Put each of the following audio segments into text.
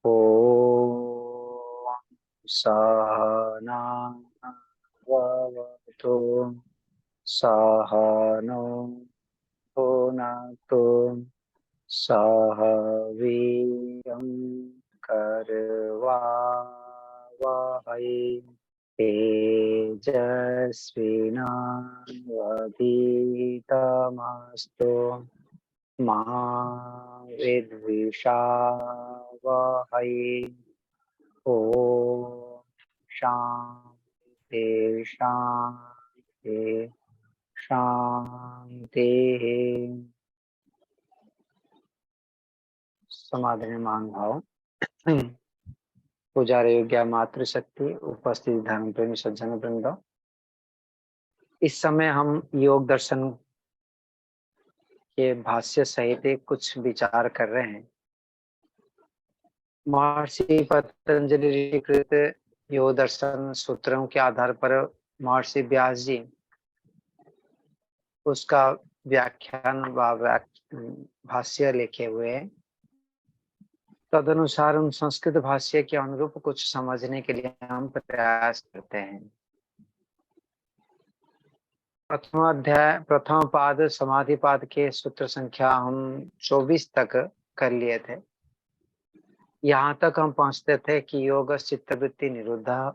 ॐ सहना भवतु सहनौ भुनक्तु सह वीर्यं करवावहै तेजस्विनावधीतमस्तु मा विद्विषावहै। ॐ शान्ति शान्ति शान्तिः। समाधान मान भाव पुजारी योग्य मातृशक्ति उपस्थित धर्म प्रेमी सज्जन वृंद, इस समय हम योग दर्शन के भाष्य सहित कुछ विचार कर रहे हैं। महर्षि पतंजलि ऋषिकृत योग दर्शन सूत्रों के आधार पर महर्षि व्यास जी उसका व्याख्यान व भाष्य लिखे हुए हैं। तदनुसार उन संस्कृत भाष्य के अनुरूप कुछ समझने के लिए हम प्रयास करते हैं। प्रथम अध्याय प्रथम पाद समाधि पाद के सूत्र संख्या हम 24 तक कर लिए थे। यहाँ तक हम पहुंचते थे कि योग चित्तवृत्ति निरुद्ध।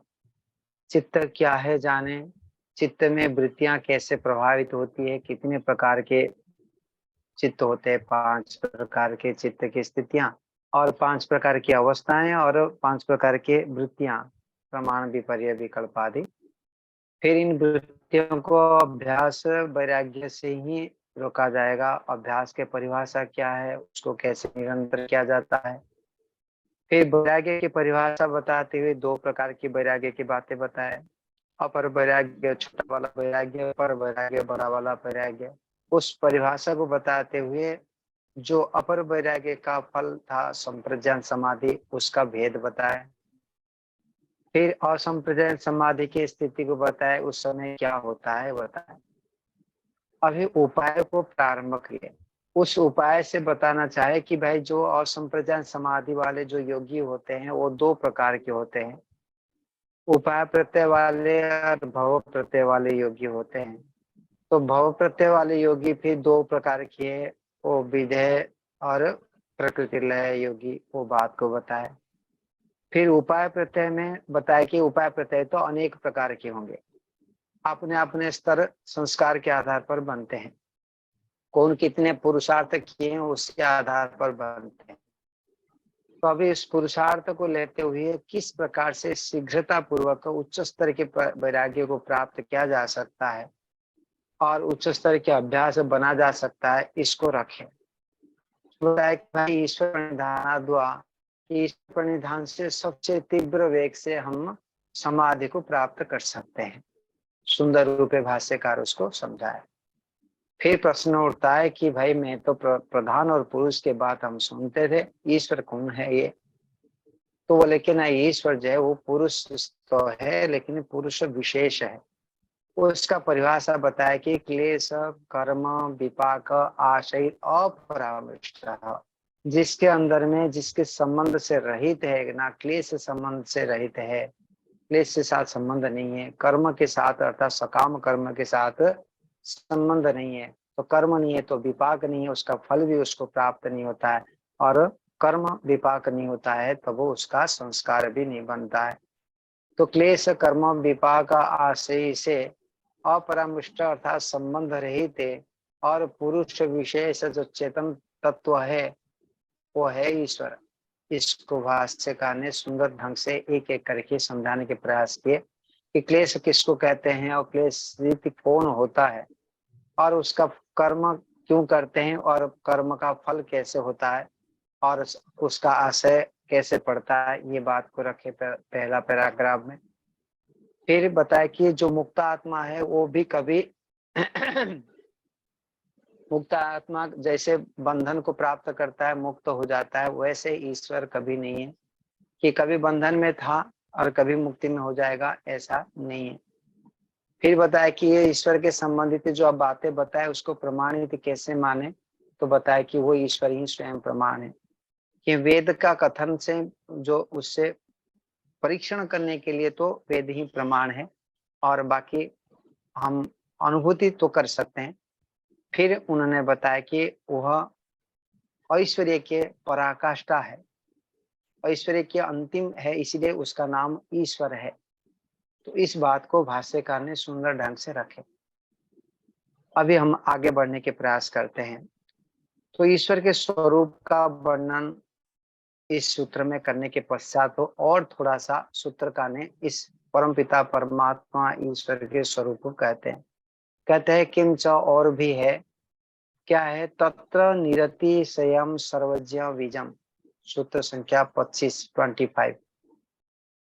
चित्त क्या है जाने, चित्त में वृत्तियां कैसे प्रभावित होती है, कितने प्रकार के चित्त होते हैं, 5 प्रकार के चित्त की स्थितियां और 5 प्रकार की अवस्थाएं और 5 प्रकार के वृत्तियां, प्रमाण विपर्य विकल्प आदि। फिर इन वृत्तियों को अभ्यास वैराग्य से ही रोका जाएगा। अभ्यास के परिभाषा क्या है, उसको कैसे निरंतर किया जाता है। फिर वैराग्य की परिभाषा बताते हुए 2 प्रकार की वैराग्य की बातें बताए। अपर वैराग्य छोटा वाला वैराग्य, पर वैराग्य बड़ा वाला वैराग्य। उस परिभाषा को बताते हुए जो अपर वैराग्य का फल था संप्रज्ञान समाधि, उसका भेद बताया। फिर असंप्रज्ञान समाधि की स्थिति को बताया, उस समय क्या होता है बताया। अभी उपाय को प्रारंभ किए। उस उपाय से बताना चाहे कि भाई जो असंप्रज्ञान समाधि वाले जो योगी होते हैं वो 2 प्रकार के होते हैं। उपाय प्रत्यय वाले और भव प्रत्यय वाले योगी होते हैं। तो भव प्रत्यय वाले योगी फिर 2 प्रकार के है, वो विधेय और प्रकृति लय योगी, वो बात को बताए। फिर उपाय प्रत्यय में बताया कि उपाय प्रत्यय तो अनेक प्रकार के होंगे, अपने अपने स्तर संस्कार के आधार पर बनते हैं। कौन कितने पुरुषार्थ किए हैं उसके आधार पर बनते हैं। तो अभी इस पुरुषार्थ को लेते हुए किस प्रकार से शीघ्रता पूर्वक उच्च स्तर के वैराग्य को प्राप्त किया जा सकता है और उच्च स्तर के अभ्यास बना जा सकता है, इसको रखें। ईश्वर प्रणिधान द्वारा, ईश्वर प्रणिधान से सबसे तीव्र वेग से हम समाधि को प्राप्त कर सकते हैं। सुंदर रूपे भाष्यकार उसको समझाए। फिर प्रश्न उठता है कि भाई मैं तो प्रधान और पुरुष के बात हम सुनते थे, ईश्वर कौन है ये? तो बोले कि ना, ईश्वर जो है वो पुरुष तो है लेकिन पुरुष विशेष है। उसका परिभाषा बताया कि क्लेश कर्म विपाक आशय अपरामृष्ट, जिसके अंदर में जिसके संबंध से रहित है, ना क्लेश संबंध से रहित है, क्लेश के साथ संबंध नहीं है, कर्म के साथ अर्थात सकाम कर्म के साथ संबंध नहीं है। तो कर्म नहीं है तो विपाक नहीं है, उसका फल भी उसको प्राप्त नहीं होता है, और कर्म विपाक नहीं होता है तो वो उसका संस्कार भी नहीं बनता है। तो क्लेश कर्म विपाक आशय से अपरामृष्ट अर्थात संबंध रहित है, और पुरुष विशेष जो चेतन तत्व है वो है ईश्वर। इसको भाष्यकार ने सुंदर ढंग से एक एक करके समझाने के प्रयास किए कि क्लेश किसको कहते हैं और क्लेश कौन होता है और उसका कर्म क्यों करते हैं और कर्म का फल कैसे होता है और उसका आशय कैसे पड़ता है, ये बात को रखे पहला पैराग्राफ में। फिर बताया कि जो मुक्त आत्मा है वो भी कभी मुक्त आत्मा जैसे बंधन को प्राप्त करता है, मुक्त हो जाता है, वैसे ईश्वर कभी नहीं है कि कभी बंधन में था और कभी मुक्ति में हो जाएगा, ऐसा नहीं है। फिर बताया कि ये ईश्वर के संबंधित जो आप बातें बताए उसको प्रमाणित कैसे माने, तो बताया कि वो ईश्वर ही स्वयं प्रमाण है कि वेद का कथन से जो उससे परीक्षण करने के लिए तो वेद ही प्रमाण है, और बाकी हम अनुभूति तो कर सकते हैं। फिर उन्होंने बताया कि वह ऐश्वर्य के पराकाष्ठा है, ऐश्वर्य के अंतिम है, इसीलिए उसका नाम ईश्वर है। तो इस बात को भाष्यकार ने सुंदर ढंग से रखे। अभी हम आगे बढ़ने के प्रयास करते हैं। तो ईश्वर के स्वरूप का वर्णन इस सूत्र में करने के पश्चात तो और थोड़ा सा सूत्रकार ने इस परमपिता परमात्मा ईश्वर के स्वरूप को कहते हैं किंच और भी है। क्या है? तत्र निरति स्वयं सर्वज्ञ बीजम, सूत्र संख्या 25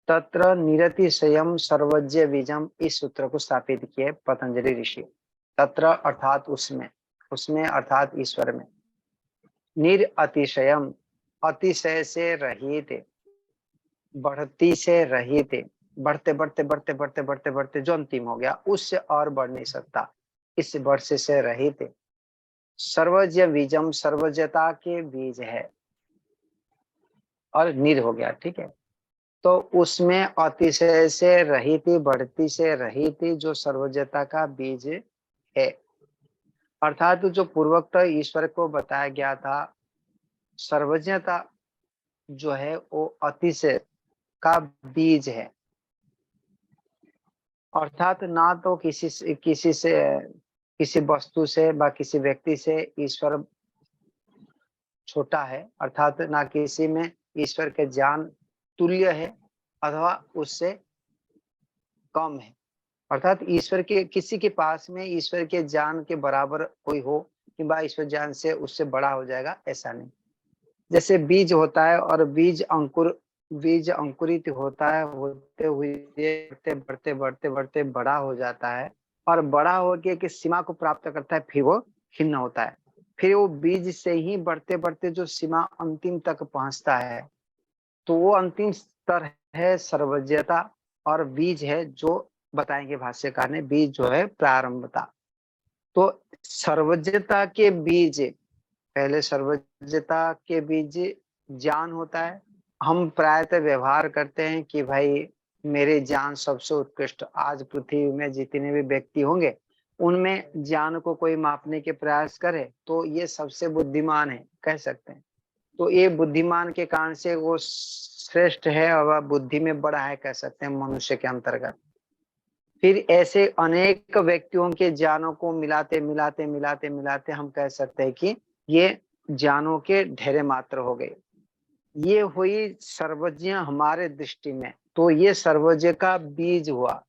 तत्र निरति स्वयं सर्वज्ञ बीजम, इस सूत्र को स्थापित किए पतंजलि ऋषि। तत्र अर्थात उसमें, उसमें अर्थात ईश्वर में, निर अतिशयम, अतिशय से रहित, बढ़ती से रहित, बढ़ते बढ़ते बढ़ते बढ़ते बढ़ते बढ़ते जो अंतिम हो गया उससे और बढ़ नहीं सकता, इस वर्ष से रहित, सर्वज्ञ बीजम, सर्वज्ञता के बीज है, और निर हो गया, ठीक है। तो उसमें अतिशय से रहित, बढ़ती से रहित जो सर्वज्ञता का बीज है, अर्थात जो पूर्वोक्त ईश्वर को बताया गया था, सर्वज्ञता जो है वो अतिशय का बीज है। अर्थात ना तो किसी वस्तु से व किसी व्यक्ति से ईश्वर छोटा है, अर्थात ना किसी में ईश्वर के ज्ञान तुल्य है अथवा उससे कम है। अर्थात ईश्वर के किसी के पास में ईश्वर के ज्ञान के बराबर कोई हो कि ईश्वर ज्ञान से उससे बड़ा हो जाएगा, ऐसा नहीं। जैसे बीज होता है और बीज अंकुरित होता है, होते हुए बढ़ते बढ़ते बढ़ते बढ़ते बड़ा हो जाता है, और बड़ा होके एक सीमा को प्राप्त करता है, फिर वो खिन्न होता है। फिर वो बीज से ही बढ़ते बढ़ते जो सीमा अंतिम तक पहुंचता है, तो वो अंतिम स्तर है सर्वज्ञता, और बीज है जो बताएंगे भाष्यकार ने, बीज जो है प्रारंभता। तो सर्वज्ञता के बीज, पहले सर्वज्ञता के बीज ज्ञान होता है। हम प्रायतः व्यवहार करते हैं कि भाई मेरे ज्ञान सबसे उत्कृष्ट, आज पृथ्वी में जितने भी व्यक्ति होंगे उनमें ज्ञान को कोई मापने के प्रयास करे तो ये सबसे बुद्धिमान है, कह सकते हैं। तो ये बुद्धिमान के कारण से वो श्रेष्ठ है और बुद्धि में बड़ा है, कह सकते हैं मनुष्य के अंतर्गत। फिर ऐसे अनेक व्यक्तियों के ज्ञानों को मिलाते मिलाते मिलाते मिलाते हम कह सकते हैं कि ये ज्ञानों के ढेरे मात्र हो गए। ये हुई सर्वज्ञ हमारे दृष्टि में। तो ये सर्वज्ञ का बीज हुआ,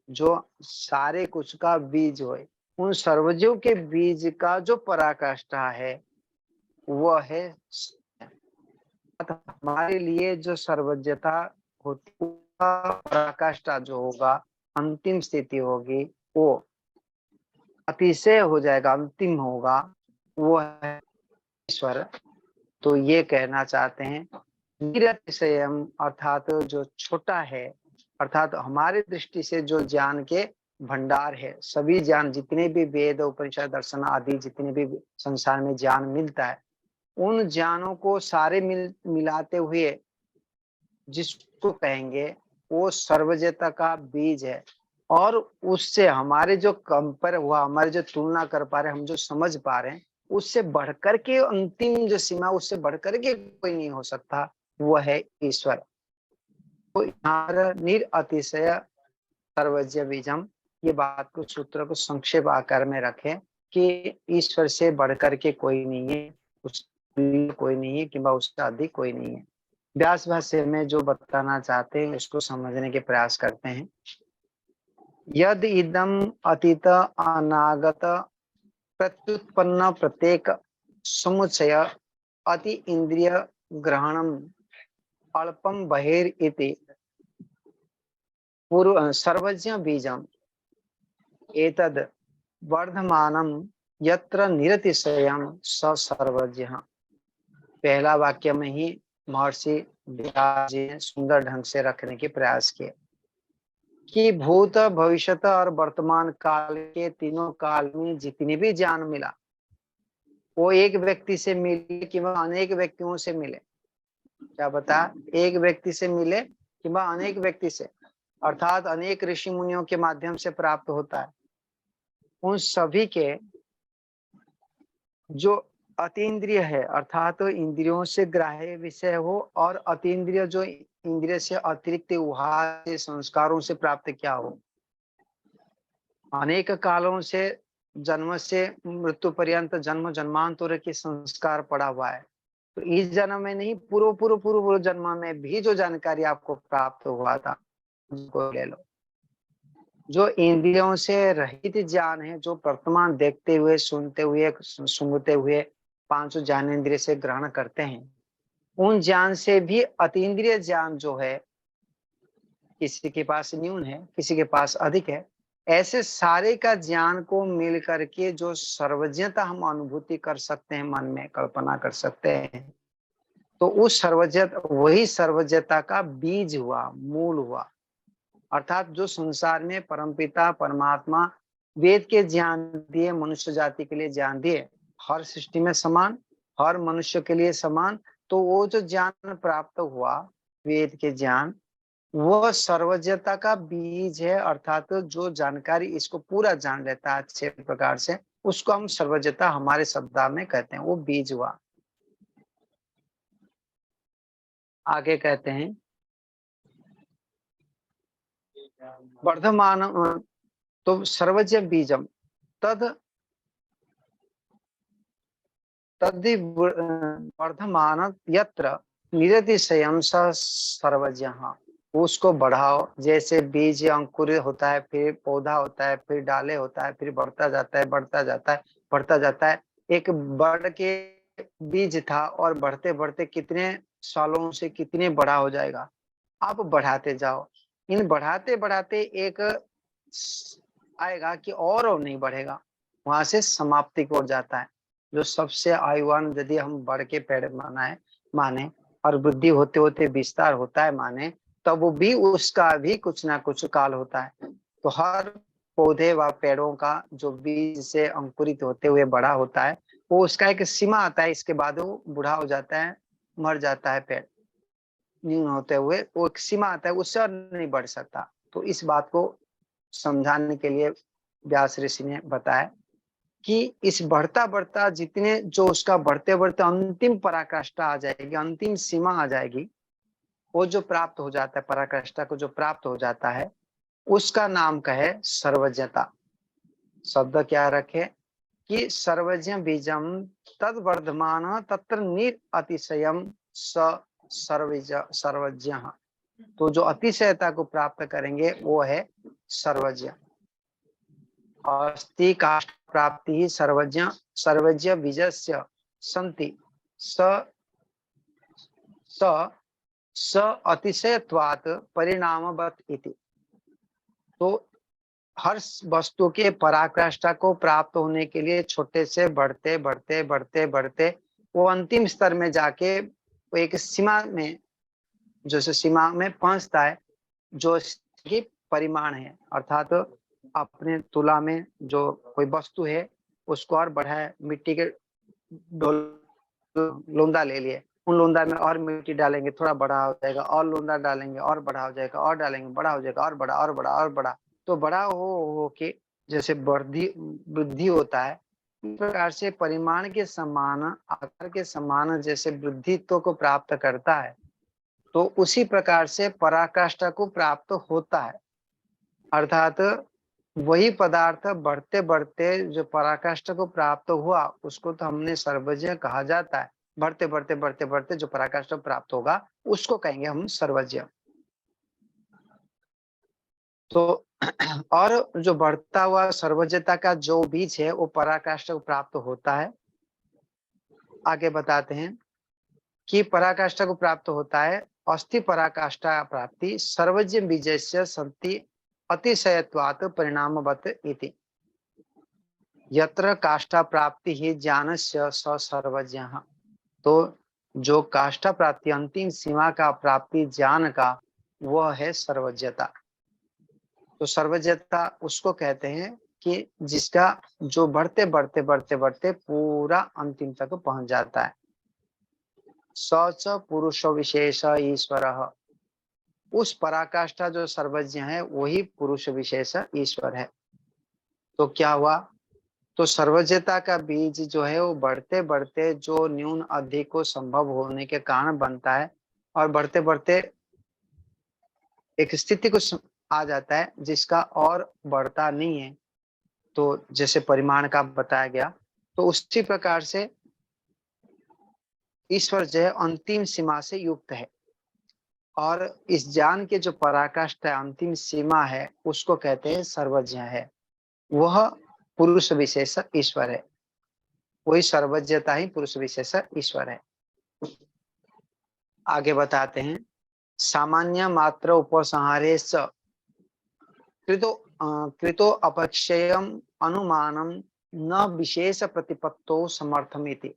जो सारे कुछ का बीज हुए। उन सर्वज्ञों के बीज का जो पराकाष्ठा है वह है हमारे लिए जो सर्वज्ञता होती है, पराकाष्ठा जो होगा, अंतिम स्थिति होगी, वो अतिशय हो जाएगा, अंतिम होगा, वो है ईश्वर। तो ये कहना चाहते हैं निरतिशयम, अर्थात जो छोटा है, अर्थात हमारे दृष्टि से जो ज्ञान के भंडार है, सभी ज्ञान जितने भी वेद उपनिषद दर्शन आदि जितने भी संसार में ज्ञान मिलता है, उन ज्ञानों को सारे मिलाते हुए जिसको कहेंगे वो सर्वज्ञता का बीज है। और उससे हमारे जो कंपेयर हुआ, हमारे जो तुलना कर पा रहे हैं, हम जो समझ पा रहे हैं, उससे बढ़कर के अंतिम जो सीमा, उससे बढ़कर के कोई नहीं हो सकता, वो है ईश्वर। तो यहाँ निर अतिशय सर्वज्ञ बीजम, ये बात को सूत्र को संक्षेप आकार में रखें कि ईश्वर से बढ़कर के कोई नहीं है, उससे कोई नहीं है, किंवा उससे अधिक कोई नहीं है। व्यास भाष्य में जो बताना चाहते हैं उसको समझने के प्रयास करते हैं। यद इदम अतीत अनागत प्रत्युत्पन्न प्रत्येक समुच्चय अति इंद्रिय ग्रहणम अल्पम बहिर इति पूर्व सर्वज्ञ बीजम एतद वर्धमानम यत्र निरतिशयम स सर्वज्ञ। पहला वाक्य में ही महर्षि व्यास जी ने सुंदर ढंग से रखने के प्रयास किए कि भूत भविष्यत और वर्तमान काल के तीनों काल में जितनी भी ज्ञान मिला, वो एक व्यक्ति से मिले कि वह अनेक व्यक्तियों से मिले, क्या बता, एक व्यक्ति से मिले कि अनेक व्यक्ति से, अर्थात अनेक ऋषि मुनियों के माध्यम से प्राप्त होता है। उन सभी के जो अतीन्द्रिय है, अर्थात तो इंद्रियों से ग्राह्य विषय हो, और अतीन्द्रिय जो इंद्रिय से अतिरिक्त वहां से संस्कारों से प्राप्त क्या हो, अनेक कालों से, जन्म से मृत्यु पर्यंत, जन्म जन्मांतर के संस्कार पड़ा हुआ है। तो इस जन्म में नहीं, पूर्व जन्म में भी जो जानकारी आपको प्राप्त हुआ था उसको ले लो। जो इंद्रियों से रहित ज्ञान है, जो वर्तमान देखते हुए, सुनते हुए, सूंघते हुए, पांचों ज्ञानेंद्रिय से ग्रहण करते हैं, उन ज्ञान से भी अतीन्द्रिय ज्ञान जो है, किसी के पास न्यून है, किसी के पास अधिक है, ऐसे सारे का ज्ञान को मिल करके जो सर्वज्ञता हम अनुभूति कर सकते हैं, मन में कल्पना कर सकते हैं, तो उस सर्वज्ञता, वही सर्वज्ञता का बीज हुआ, मूल हुआ। अर्थात जो संसार में परमपिता परमात्मा वेद के ज्ञान दिए, मनुष्य जाति के लिए ज्ञान दिए, हर सृष्टि में समान, हर मनुष्य के लिए समान, तो वो जो ज्ञान प्राप्त हुआ, वेद के ज्ञान, वह सर्वज्ञता का बीज है। अर्थात तो जो जानकारी इसको पूरा जान लेता है अच्छे प्रकार से, उसको हम सर्वज्ञता हमारे शब्द में कहते हैं, वो बीज हुआ। आगे कहते हैं वर्धमान, तो सर्वज्ञ बीजम तद तद्धि वर्धमान यत्र निरतिशयम स सर्वज्ञ। उसको बढ़ाओ, जैसे बीज अंकुर होता है, फिर पौधा होता है, फिर डाले होता है, फिर बढ़ता जाता है, बढ़ता जाता है, बढ़ता जाता है। एक बढ़ के बीज था और बढ़ते बढ़ते कितने सालों से कितने बड़ा हो जाएगा। आप बढ़ाते जाओ, इन बढ़ाते बढ़ाते एक आएगा कि और नहीं बढ़ेगा, वहां से समाप्ति को जाता है। जो सबसे आयुवान यदि हम बढ़ के पेड़ माने और वृद्धि होते होते विस्तार होता है माने, तब भी उसका भी कुछ ना कुछ काल होता है। तो हर पौधे व पेड़ों का जो बीज से अंकुरित होते हुए बड़ा होता है, वो उसका एक सीमा आता है, इसके बाद वो बूढ़ा हो जाता है, मर जाता है पेड़। न्यून होते हुए वो एक सीमा आता है, उससे और नहीं बढ़ सकता। तो इस बात को समझाने के लिए व्यास ऋषि ने बताया कि इस बढ़ता बढ़ता जितने जो उसका बढ़ते बढ़ते अंतिम पराकाष्ठा आ जाएगी, अंतिम सीमा आ जाएगी, वो जो प्राप्त हो जाता है, पराकाष्ठा को जो प्राप्त हो जाता है, उसका नाम कहे सर्वज्ञता। शब्द क्या रखे कि सर्वज्ञ बीजम तद वर्धमान तत्र निर अतिशयम स सर्वज्ञ। तो जो अतिशयता को प्राप्त करेंगे वो है सर्वज्ञ। अस्ति काष्ठ प्राप्ति ही सर्वज्ञ सर्वज्ञ बीजस्य संति स स स अतिशयत्वात् परिणामवत् इति। तो हर वस्तु के पराकाष्ठा को प्राप्त होने के लिए छोटे से बढ़ते बढ़ते बढ़ते बढ़ते वो अंतिम स्तर में जाके वो एक सीमा में, जैसे सीमा में पहुंचता है, जो इसकी परिमाण है। अर्थात तो अपने तुला में जो कोई वस्तु है उसको और बढ़ाए, मिट्टी के लोंदा ले लिए, उन लोंदा में और मिट्टी डालेंगे, थोड़ा बड़ा हो जाएगा, और लोंदा डालेंगे और बड़ा हो जाएगा, और डालेंगे बड़ा हो जाएगा, और बड़ा और बड़ा और बड़ा। तो बड़ा हो के जैसे वृद्धि होता है, इस प्रकार से परिमाण के समान, आकार के समान जैसे वृद्धित्व को प्राप्त करता है, तो उसी प्रकार से पराकाष्ठा को प्राप्त होता है। अर्थात वही पदार्थ बढ़ते बढ़ते जो पराकाष्ठा को प्राप्त हुआ, उसको तो हमने सर्वज्ञ कहा जाता है। बढ़ते बढ़ते बढ़ते बढ़ते जो पराकाष्ठा प्राप्त होगा उसको कहेंगे हम सर्वज्ञ। तो और जो बढ़ता हुआ सर्वज्ञता का जो बीज है वो पराकाष्ठा को प्राप्त होता है। आगे बताते हैं कि पराकाष्ठा को प्राप्त होता है, अस्थि पराकाष्ठा प्राप्ति सर्वज्ञ बीजस्य संति अतिशयत्वात् परिणामवत् इति। यत्र काष्ठा प्राप्ति ही ज्ञानस्य स सर्वज्ञ। तो जो काष्ठा प्राप्ति अंतिम सीमा का प्राप्ति ज्ञान का, वह है सर्वज्ञता। तो सर्वज्ञता उसको कहते हैं कि जिसका जो बढ़ते बढ़ते बढ़ते बढ़ते पूरा अंतिम तक पहुंच जाता है। स च पुरुष विशेष ईश्वर, उस पराकाष्ठा जो सर्वज्ञ है वही पुरुष विशेष ईश्वर है। तो क्या हुआ, तो सर्वज्ञता का बीज जो है वो बढ़ते बढ़ते जो न्यून अधिक को संभव होने के कारण बनता है, और बढ़ते बढ़ते एक स्थिति को आ जाता है जिसका और बढ़ता नहीं है। तो जैसे परिमाण का बताया गया, तो उसी प्रकार से ईश्वर जो है अंतिम सीमा से युक्त है, और इस ज्ञान के जो पराकाष्ठा है, अंतिम सीमा है, उसको कहते हैं सर्वज्ञ है। वह पुरुष विशेष ईश्वर है, वही सर्वज्ञता ही पुरुष विशेष ईश्वर है। आगे बताते हैं, सामान्य मात्र उपसंहारे कृतो कृतो अपक्षयम अनुमानम न विशेष प्रतिपत्तो समर्थमिति।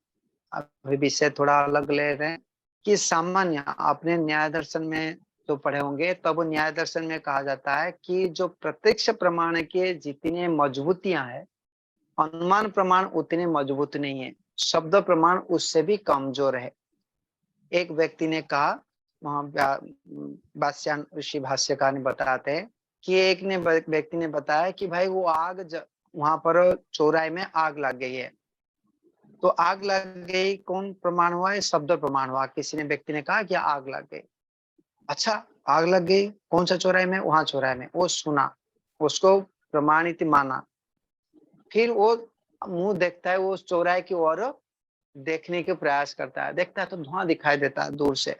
अभी विषय थोड़ा अलग ले रहे हैं कि सामान्य, आपने न्याय दर्शन में जो पढ़े होंगे, तब न्याय दर्शन में कहा जाता है कि जो प्रत्यक्ष प्रमाण के जितने मजबूतियां हैं, अनुमान प्रमाण उतने मजबूत नहीं है, शब्द प्रमाण उससे भी कमजोर है। एक व्यक्ति ने कहा, वहां बास्यान ऋषि भाष्यकार ने बताते हैं कि एक ने व्यक्ति ने बताया कि भाई वो वहां पर चौराहे में आग लग गई है। तो आग लग गई, कौन प्रमाण हुआ है? शब्द प्रमाण हुआ। किसी ने व्यक्ति ने कहा कि आग लग गई। अच्छा, आग लग गई, कौन सा चौराहे में? वहां चौराहे में। वो सुना, उसको प्रमाणित माना। फिर वो मुंह देखता है, वो चौराहे की ओर देखने के प्रयास करता है, देखता है तो धुआं दिखाई देता है दूर से।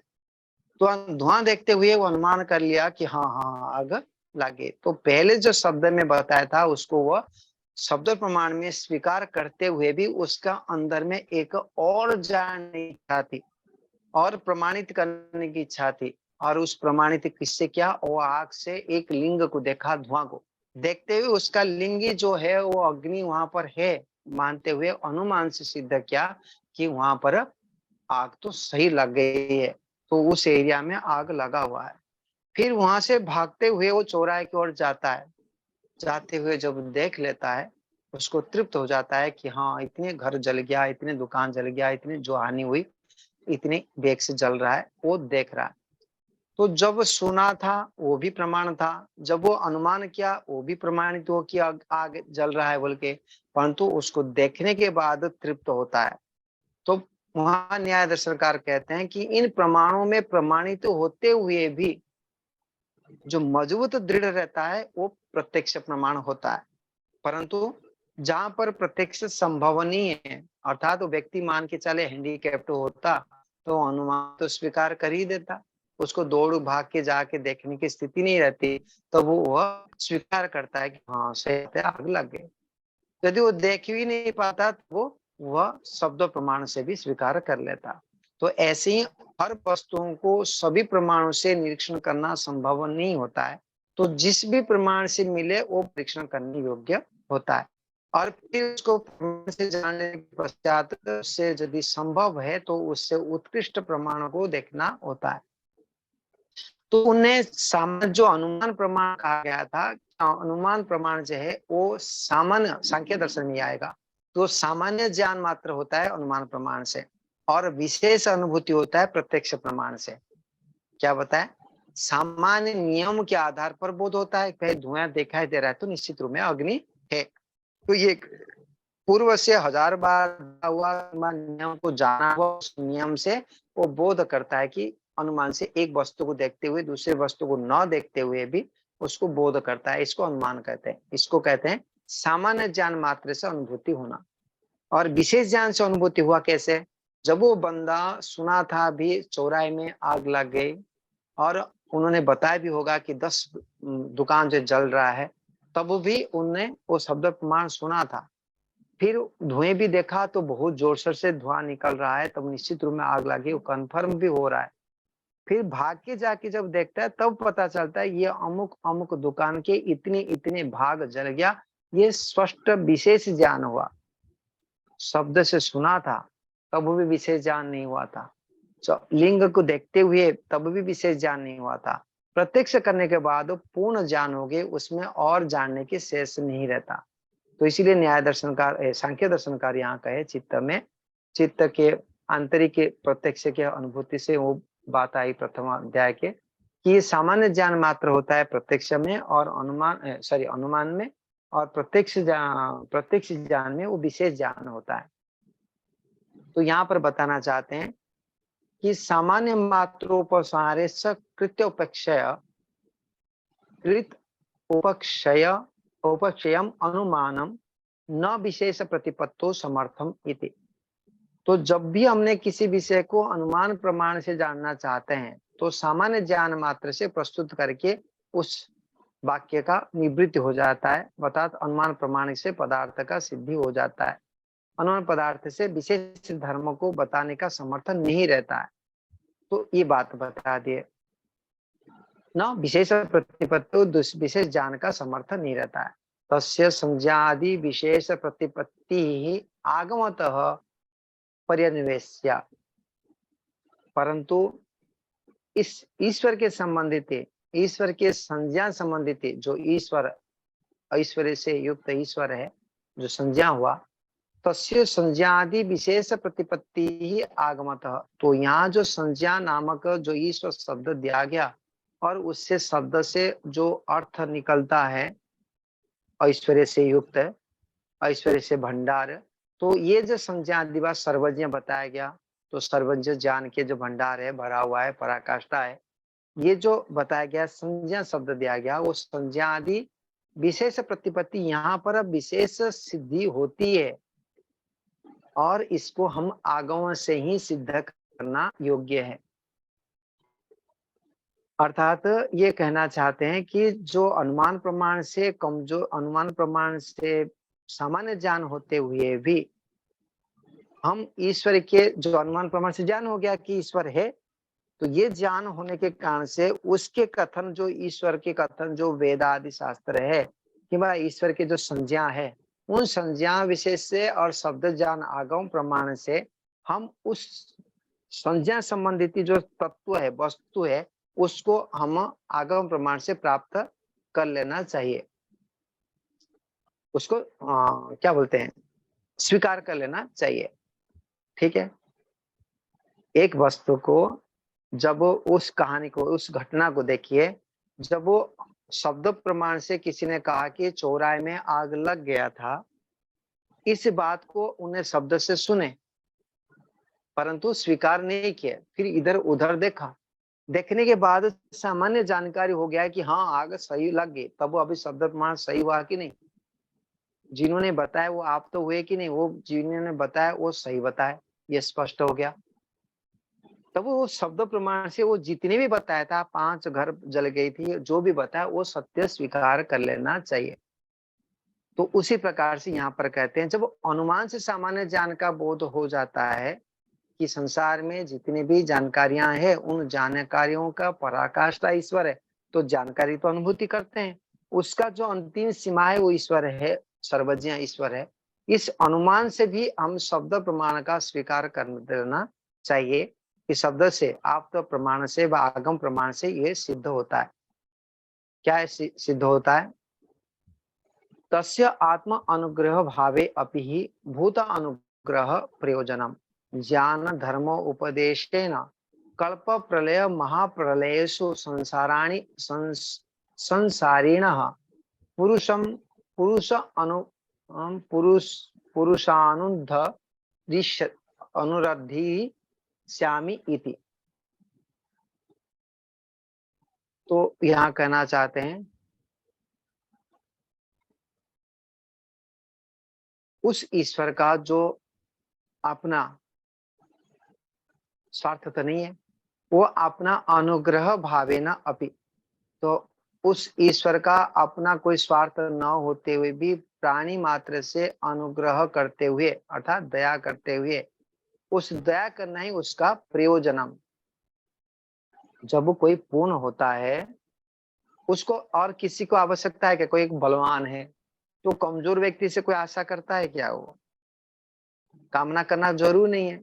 तो धुआं देखते हुए वो अनुमान कर लिया कि हाँ हाँ आग लगे। तो पहले जो शब्द में बताया था उसको वह शब्द प्रमाण में स्वीकार करते हुए भी उसका अंदर में एक और जानने की इच्छा थी और प्रमाणित करने की इच्छा थी। और उस प्रमाणित किससे किया? वो आग से एक लिंग को देखा, धुआं को देखते हुए उसका लिंग जो है वो अग्नि वहां पर है मानते हुए अनुमान से सिद्ध किया कि वहां पर आग तो सही लग गई है, तो उस एरिया में आग लगा हुआ है। फिर वहां से भागते हुए वो चौराहे की ओर जाता है। जाते हुए जब देख लेता है, उसको तृप्त हो जाता है कि हाँ इतने घर जल गया, इतने दुकान जल गया, इतने जो हानि हुई, इतने वेग से जल रहा है, वो देख रहा है। तो जब सुना था वो भी प्रमाण था, जब वो अनुमान किया वो भी प्रमाणित हो कि आग जल रहा है बोल के, परंतु उसको देखने के बाद तृप्त होता है। तो वहां न्याय दर्शनकार कहते हैं कि इन प्रमाणों में प्रमाणित होते हुए भी जो मजबूत दृढ़ रहता है वो प्रत्यक्ष प्रमाण होता है। परंतु जहां पर प्रत्यक्ष संभव नहीं है, अर्थात वो व्यक्ति मान के चले हैंडीकैप्ट होता, तो अनुमान तो स्वीकार कर ही देता। उसको दौड़ भाग के जाके देखने की स्थिति नहीं रहती, तो वह स्वीकार करता है कि हाँ सही है, आग लग गई। यदि वो देख भी नहीं पाता तो वह शब्द प्रमाण से भी स्वीकार कर लेता। तो ऐसे ही हर वस्तुओं को सभी प्रमाणों से निरीक्षण करना संभव नहीं होता है। तो जिस भी प्रमाण से मिले वो परीक्षण करने योग्य होता है, और फिर उसको प्रमाण से जानने के पश्चात से यदि संभव है तो उससे उत्कृष्ट प्रमाण को देखना होता है। तो उन्हें सामान्य जो अनुमान प्रमाण कहा गया था, अनुमान प्रमाण जो है वो सामान्य सांख्य दर्शन में आएगा। तो सामान्य ज्ञान मात्र होता है अनुमान प्रमाण से, और विशेष अनुभूति होता है प्रत्यक्ष प्रमाण से। क्या बताए? सामान्य नियम के आधार पर बोध होता है, कहीं धुआं दिखाई दे रहा है तो निश्चित रूप में अग्नि है। तो ये पूर्व से 1000 बार हुआ नियम को जाना हुआ, उस नियम से वो बोध करता है कि अनुमान से एक वस्तु को देखते हुए दूसरे वस्तु को न देखते हुए भी उसको बोध करता है। इसको अनुमान कहते हैं। इसको कहते हैं सामान्य ज्ञान मात्र से अनुभूति होना। और विशेष ज्ञान से अनुभूति हुआ कैसे? जब वो बंदा सुना था भी चौराहे में आग लग गई, और उन्होंने बताया भी होगा कि 10 दुकान जो जल रहा है, तब भी उनने वो शब्द प्रमाण सुना था। फिर धुएं भी देखा तो बहुत जोर शोर से धुआं निकल रहा है, तब निश्चित रूप में आग लगी, वो कंफर्म भी हो रहा है। फिर भाग के जाके जब देखता है तब पता चलता है ये अमुक अमुक दुकान के इतने इतने भाग जल गया। ये स्पष्ट विशेष ज्ञान हुआ। शब्द से सुना था तब भी विशेष ज्ञान नहीं हुआ था, लिंग को देखते हुए तब भी विशेष ज्ञान नहीं हुआ था। प्रत्यक्ष करने के बाद पूर्ण ज्ञान हो गए, उसमें और जानने की शेष नहीं रहता। तो इसीलिए न्याय दर्शनकार सांख्य दर्शनकार यहाँ कहे चित्त में, चित्त के आंतरिक प्रत्यक्ष के अनुभूति से वो बात आई प्रथम अध्याय के कि ये सामान्य ज्ञान मात्र होता है प्रत्यक्ष में और अनुमान में, और प्रत्यक्ष ज्ञान में वो विशेष ज्ञान होता है। तो यहाँ पर बताना चाहते हैं कि सामान्य मात्रोपसारे कृत उपक्षयम अनुमानम न विशेष प्रतिपत्तो समर्थम इति। तो जब भी हमने किसी विषय को अनुमान प्रमाण से जानना चाहते हैं तो सामान्य ज्ञान मात्र से प्रस्तुत करके उस वाक्य का निवृत्ति हो जाता है, अर्थात अनुमान प्रमाण से पदार्थ का सिद्धि हो जाता है। अनुमान पदार्थ से विशेष धर्म को बताने का समर्थन नहीं रहता है। तो ये बात बता दिए न विशेष प्रतिपत्ति, विशेष ज्ञान का समर्थन नहीं रहता है। तस्य संज्ञादि विशेष प्रतिपत्ति ही आगमतः पर्यन्वेष्य, परंतु इस ईश्वर के संबंधित, ईश्वर के संज्ञा संबंधित, जो ईश्वर ऐश्वर्य से युक्त ईश्वर है, जो संज्ञा हुआ, तस्य संज्ञादि विशेष प्रतिपत्ति ही आगमतः। तो यहाँ जो संज्ञा नामक जो ईश्वर शब्द दिया गया और उससे शब्द से जो अर्थ निकलता है ऐश्वर्य से युक्त, ऐश्वर्य से भंडार, तो ये जो संज्ञा दिवस सर्वज्ञ बताया गया, तो सर्वज्ञ ज्ञान के जो भंडार है, भरा हुआ है, पराकाष्ठा है, ये जो बताया गया संज्ञा शब्द दिया गया, वो संज्ञा आदि विशेष प्रतिपत्ति, यहाँ पर विशेष सिद्धि होती है और इसको हम आगम से ही सिद्ध करना योग्य है। अर्थात ये कहना चाहते हैं कि जो अनुमान प्रमाण से कमजोर, अनुमान प्रमाण से सामान्य ज्ञान होते हुए भी हम ईश्वर के, जो अनुमान प्रमाण से ज्ञान हो गया कि ईश्वर है, तो ये ज्ञान होने के कारण से उसके कथन, जो ईश्वर के कथन, जो वेद आदि शास्त्र है कि ईश्वर के जो संज्ञा है, उन संज्ञा विशेष से और शब्द ज्ञान आगम प्रमाण से हम उस संज्ञा संबंधित जो तत्व है, वस्तु है, उसको हम आगम प्रमाण से प्राप्त कर लेना चाहिए, उसको क्या बोलते हैं, स्वीकार कर लेना चाहिए। ठीक है, एक वस्तु को जब उस कहानी को, उस घटना को देखिए, जब वो शब्द प्रमाण से किसी ने कहा कि चौराहे में आग लग गया था, इस बात को उन्हें शब्द से सुने परंतु स्वीकार नहीं किया, फिर इधर उधर देखा, देखने के बाद सामान्य जानकारी हो गया कि हाँ आग सही लग गई, तब वो अभी शब्द प्रमाण सही हुआ कि नहीं, जिन्होंने बताया वो आप तो हुए कि नहीं, वो जिन्होंने बताया वो सही बताया, ये स्पष्ट हो गया। तब वो शब्द प्रमाण से वो जितने भी बताया था, 5 घर जल गई थी, जो भी बताया वो सत्य स्वीकार कर लेना चाहिए। तो उसी प्रकार से यहाँ पर कहते हैं, जब अनुमान से सामान्य ज्ञान का बोध हो जाता है कि संसार में जितनी भी जानकारियां हैं, उन जानकारियों का पराकाष्ठा ईश्वर है, तो जानकारी तो अनुभूति करते हैं, उसका जो अंतिम सीमा है वो ईश्वर है, सर्वज्ञ ईश्वर है। इस अनुमान से भी हम शब्द प्रमाण का स्वीकार कर देना चाहिए कि शब्द से, आप तो प्रमाण से व आगम प्रमाण से ये सिद्ध होता है। क्या है सिद्ध होता है? तस्य आत्म अनुग्रह भावे अपि ही भूत अनुग्रह प्रयोजनम ज्ञान धर्म उपदेशेन कल्प प्रलय महाप्रलयेषु संसारिणः पुरुषानुद्ध अनुरधिष्यामि इति। तो यहाँ कहना चाहते हैं उस ईश्वर का जो अपना स्वार्थ तो नहीं है, वो अपना अनुग्रह भावेना अपि, तो उस ईश्वर का अपना कोई स्वार्थ न होते हुए भी प्राणी मात्र से अनुग्रह करते हुए, अर्थात दया करते हुए, उस दया करना ही उसका प्रयोजनम। जब कोई पूर्ण होता है, उसको और किसी को आवश्यकता है क्या? कोई एक बलवान है तो कमजोर व्यक्ति से कोई आशा करता है क्या? वो कामना करना जरूर नहीं है।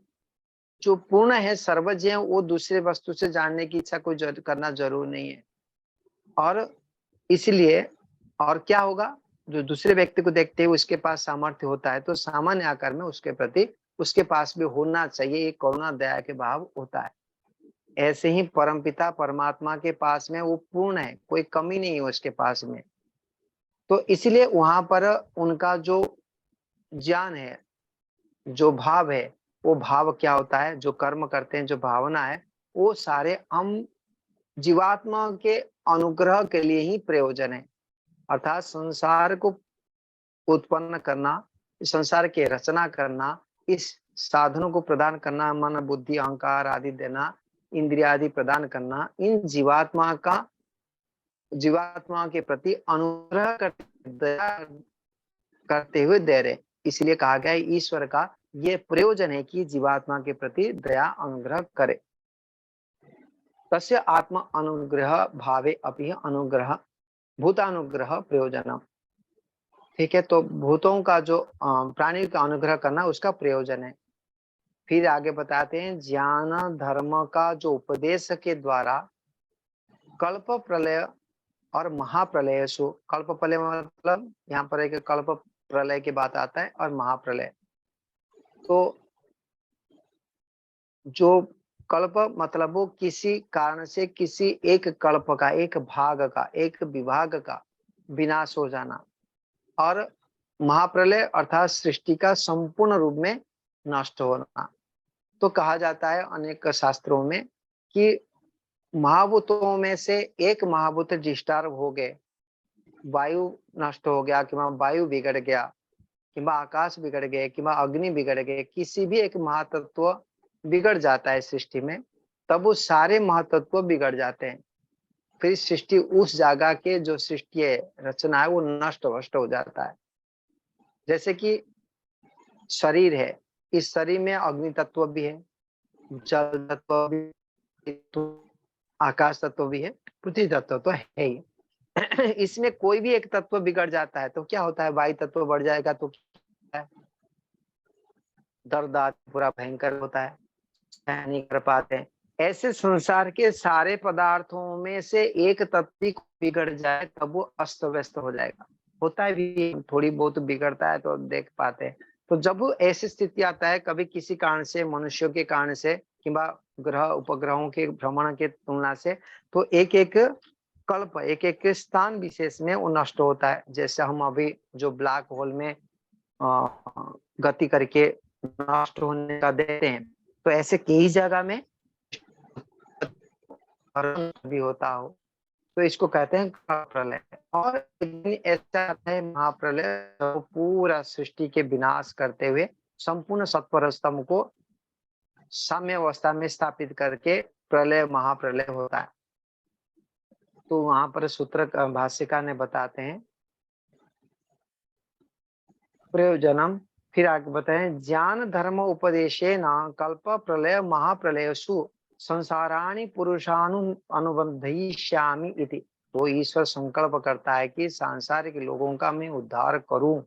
जो पूर्ण है, सर्वज्ञ है, वो दूसरे वस्तु से जानने की इच्छा कोई करना जरूर नहीं है। और इसलिए और क्या होगा, जो दूसरे व्यक्ति को देखते हुए उसके पास सामर्थ्य होता है, तो सामान्य आकार में उसके प्रति उसके पास भी होना चाहिए, ये करुणा दया के भाव होता है। ऐसे ही परमपिता परमात्मा के पास में वो पूर्ण है, कोई कमी नहीं है उसके पास में। तो इसलिए वहां पर उनका जो ज्ञान है, जो भाव है, वो भाव क्या होता है, जो कर्म करते हैं, जो भावना है, वो सारे हम जीवात्मा के अनुग्रह के लिए ही प्रयोजन है। अर्थात संसार को उत्पन्न करना, इस संसार की रचना करना, इस साधनों को प्रदान करना, मन बुद्धि अहंकार आदि देना, इंद्रिया आदि प्रदान करना, इन जीवात्मा के प्रति अनुग्रह दया करते हुए दे रहे। इसलिए कहा गया है ईश्वर का ये प्रयोजन है कि जीवात्मा के प्रति दया अनुग्रह करे। तस्य आत्मा अनुग्रह भावे अपि अनुग्रह भूतानुग्रह प्रयोजनम। ठीक है, तो भूतों का जो प्राणी का अनुग्रह करना उसका प्रयोजन है। फिर आगे बताते हैं ज्ञान धर्म का जो उपदेश के द्वारा कल्प प्रलय और महाप्रलय सु, कल्प प्रलय मतलब यहाँ पर एक कल्प प्रलय की बात आता है और महाप्रलय। तो जो कल्प मतलब वो किसी कारण से किसी एक कल्प का, एक भाग का, एक विभाग का विनाश हो जाना, और महाप्रलय अर्थात सृष्टि का संपूर्ण रूप में नष्ट होना। तो कहा जाता है अनेक शास्त्रों में कि महाभूतों में से एक महाभूत डिस्टर्ब हो गए, वायु नष्ट हो गया कि वायु बिगड़ गया, कि आकाश बिगड़ गए, कि अग्नि बिगड़ गए, किसी भी एक महातत्व बिगड़ जाता है सृष्टि में, तब वो सारे महातत्व बिगड़ जाते हैं। फिर सृष्टि उस जगह के जो सृष्टि है, रचना है, वो नष्ट भ्रष्ट हो जाता है। जैसे कि शरीर है, इस शरीर में अग्नि तत्व भी है, जल तत्व भी, तो आकाश तत्व भी है, पृथ्वी तत्व तो है ही। इसमें कोई भी एक तत्व बिगड़ जाता है तो क्या होता है, वायु तत्व बढ़ जाएगा तो क्या है, दर्द पूरा भयंकर होता है, सहन नहीं कर पाते हैं। ऐसे संसार के सारे पदार्थों में से एक तत्व भी बिगड़ जाए तब वो अस्त व्यस्त हो जाएगा। होता है भी, थोड़ी बहुत बिगड़ता है तो देख पाते हैं। तो जब वो ऐसी स्थिति आता है, कभी किसी कारण से, मनुष्यों के कारण से, किंवा ग्रह उपग्रहों के भ्रमण के तुलना से, तो एक एक कल्प, एक एक स्थान विशेष में वो नष्ट होता है। जैसे हम अभी जो ब्लैक होल में गति करके नष्ट होने का देते हैं, तो ऐसे कई जगह में भी होता हो, तो इसको कहते हैं प्रलय। और एक दिन ऐसा आता है महाप्रलय, तो पूरा सृष्टि के विनाश करते हुए संपूर्ण सत्वर स्तंभ को साम्य अवस्था में स्थापित करके प्रलय महाप्रलय होता है। तो वहां पर सूत्र भाष्यकार ने बताते हैं प्रयोजनम। फिर आगे बताएं ज्ञान धर्म उपदेशे न कल्प प्रलय महाप्रलयसु संसाराणि पुरुषानु अनुबंधयिष्यामि इति। तो ईश्वर संकल्प करता है कि सांसारिक लोगों का मैं उद्धार करूं।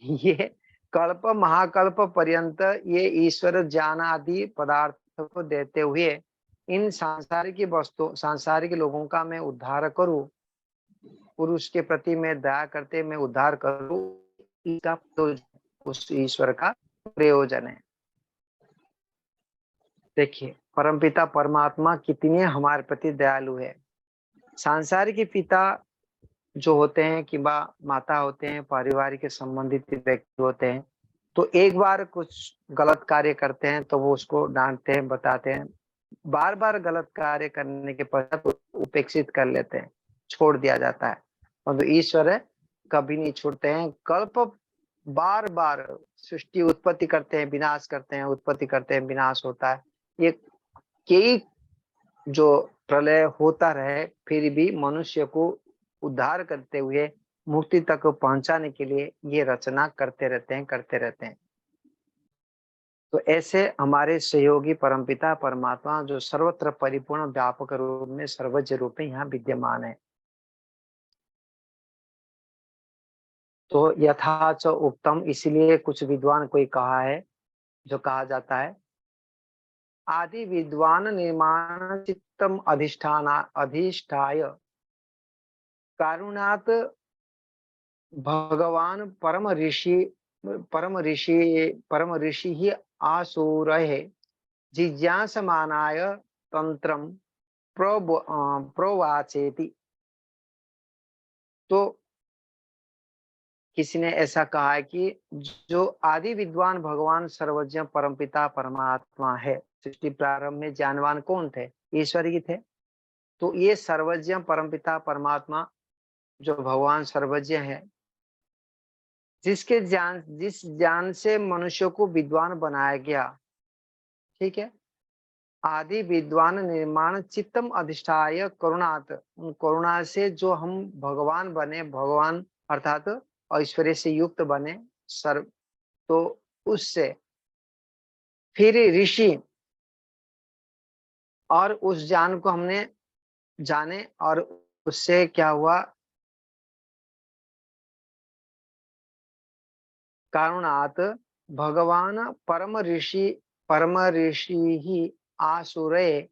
ये कल्प महाकल्प पर्यंत ये ईश्वर ज्ञान आदि पदार्थ को देते हुए इन सांसारिक वस्तु, सांसारिक लोगों का मैं उद्धार करूं, पुरुष के प्रति मैं दया करते मैं उद्धार करूं, इसका उस ईश्वर का प्रयोजन है। देखिए परमपिता परमात्मा कितने हमारे प्रति दयालु है। सांसारिक पिता जो होते हैं कि माता होते हैं, पारिवारिक के संबंधित व्यक्ति होते हैं, तो एक बार कुछ गलत कार्य करते हैं तो वो उसको डांटते हैं, बताते हैं, बार बार गलत कार्य करने के पश्चात उपेक्षित कर लेते हैं, छोड़ दिया जाता है। और तो ईश्वर है, कभी नहीं छोड़ते हैं, कल्प बार बार सृष्टि उत्पत्ति करते हैं, विनाश करते हैं, उत्पत्ति करते हैं, विनाश होता है। ये कई जो प्रलय होता रहे, फिर भी मनुष्य को उद्धार करते हुए मुक्ति तक पहुंचाने के लिए ये रचना करते रहते हैं, करते रहते हैं। तो ऐसे हमारे सहयोगी परमपिता परमात्मा जो सर्वत्र परिपूर्ण व्यापक रूप में सर्वज्ञ रूप में यहाँ विद्यमान है। तो यथाच उत्तम, इसलिए कुछ विद्वान कोई कहा है, जो कहा जाता है आदि विद्वान निर्माण चित्तम अधिष्ठाय कारुणात भगवान परम ऋषि परम ऋषि ही आसुरहे जिज्ञासमानाय तंत्रम प्रोवाचेति। तो किसी ने ऐसा कहा है कि जो आदि विद्वान भगवान सर्वज्ञ परमपिता परमात्मा है, सृष्टि प्रारंभ में ज्ञानवान कौन थे? ईश्वर ही थे। तो ये सर्वज्ञ परमपिता परमात्मा जो भगवान सर्वज्ञ है, जिस ज्ञान से मनुष्य को विद्वान बनाया गया, ठीक है, आदि विद्वान निर्माण चित्तम अधिष्ठाय करुणात, करुणा से जो हम भगवान बने, भगवान अर्थात ऐश्वर्य से युक्त बने सर्व, तो उससे फिर ऋषि और उस ज्ञान को हमने जाने और उससे क्या हुआ, कारुणात भगवान परम ऋषि ही आसुरे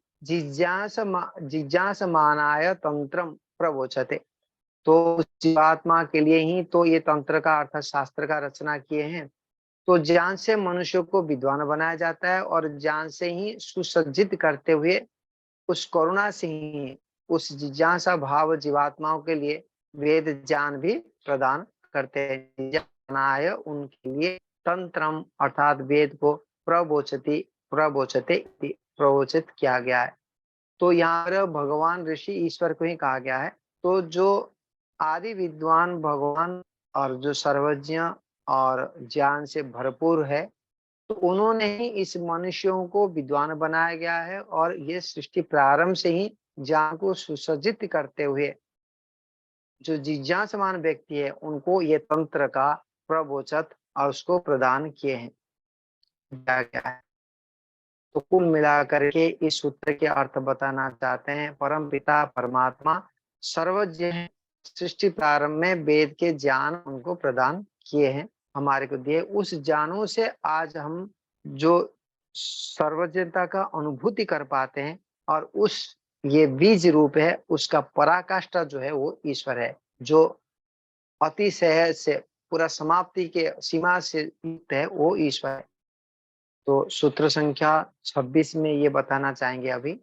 जिज्ञासमानाय तंत्रम प्रवोचते। तो जीवात्मा के लिए ही तो ये तंत्र का अर्थात शास्त्र का रचना किए हैं। तो ज्ञान से मनुष्य को विद्वान बनाया जाता है और ज्ञान से ही सुसज्जित करते हुए उस करुणा से ही उस जिज्ञासा भाव जीवात्माओं के लिए वेद ज्ञान भी प्रदान करते हैं। ज्ञानाय उनके लिए तंत्रम अर्थात वेद को प्रवोचते प्रवोचित किया गया है। तो यहाँ पर भगवान ऋषि ईश्वर को ही कहा गया है। तो जो आदि विद्वान भगवान और जो सर्वज्ञ और ज्ञान से भरपूर है, तो उन्होंने ही इस मनुष्यों को विद्वान बनाया गया है और ये सृष्टि प्रारंभ से ही ज्ञान को सुसज्जित करते हुए जो जिज्ञासमान व्यक्ति है उनको ये तंत्र का प्रवोचत और उसको प्रदान किए हैं दिया गया है। तो कुल मिलाकर के इस सूत्र के अर्थ बताना चाहते हैं, परम पिता परमात्मा सर्वज्ञ है, सृष्टि प्रारंभ में वेद के ज्ञान उनको प्रदान किए हैं, हमारे को दिए। उस ज्ञानों से आज हम जो सर्वज्ञता का अनुभूति कर पाते हैं और उस ये बीज रूप है, उसका पराकाष्ठा जो है वो ईश्वर है, जो अतिशय से पूरा समाप्ति के सीमा से युक्त है, वो ईश्वर है। तो सूत्र संख्या 26 में ये बताना चाहेंगे अभी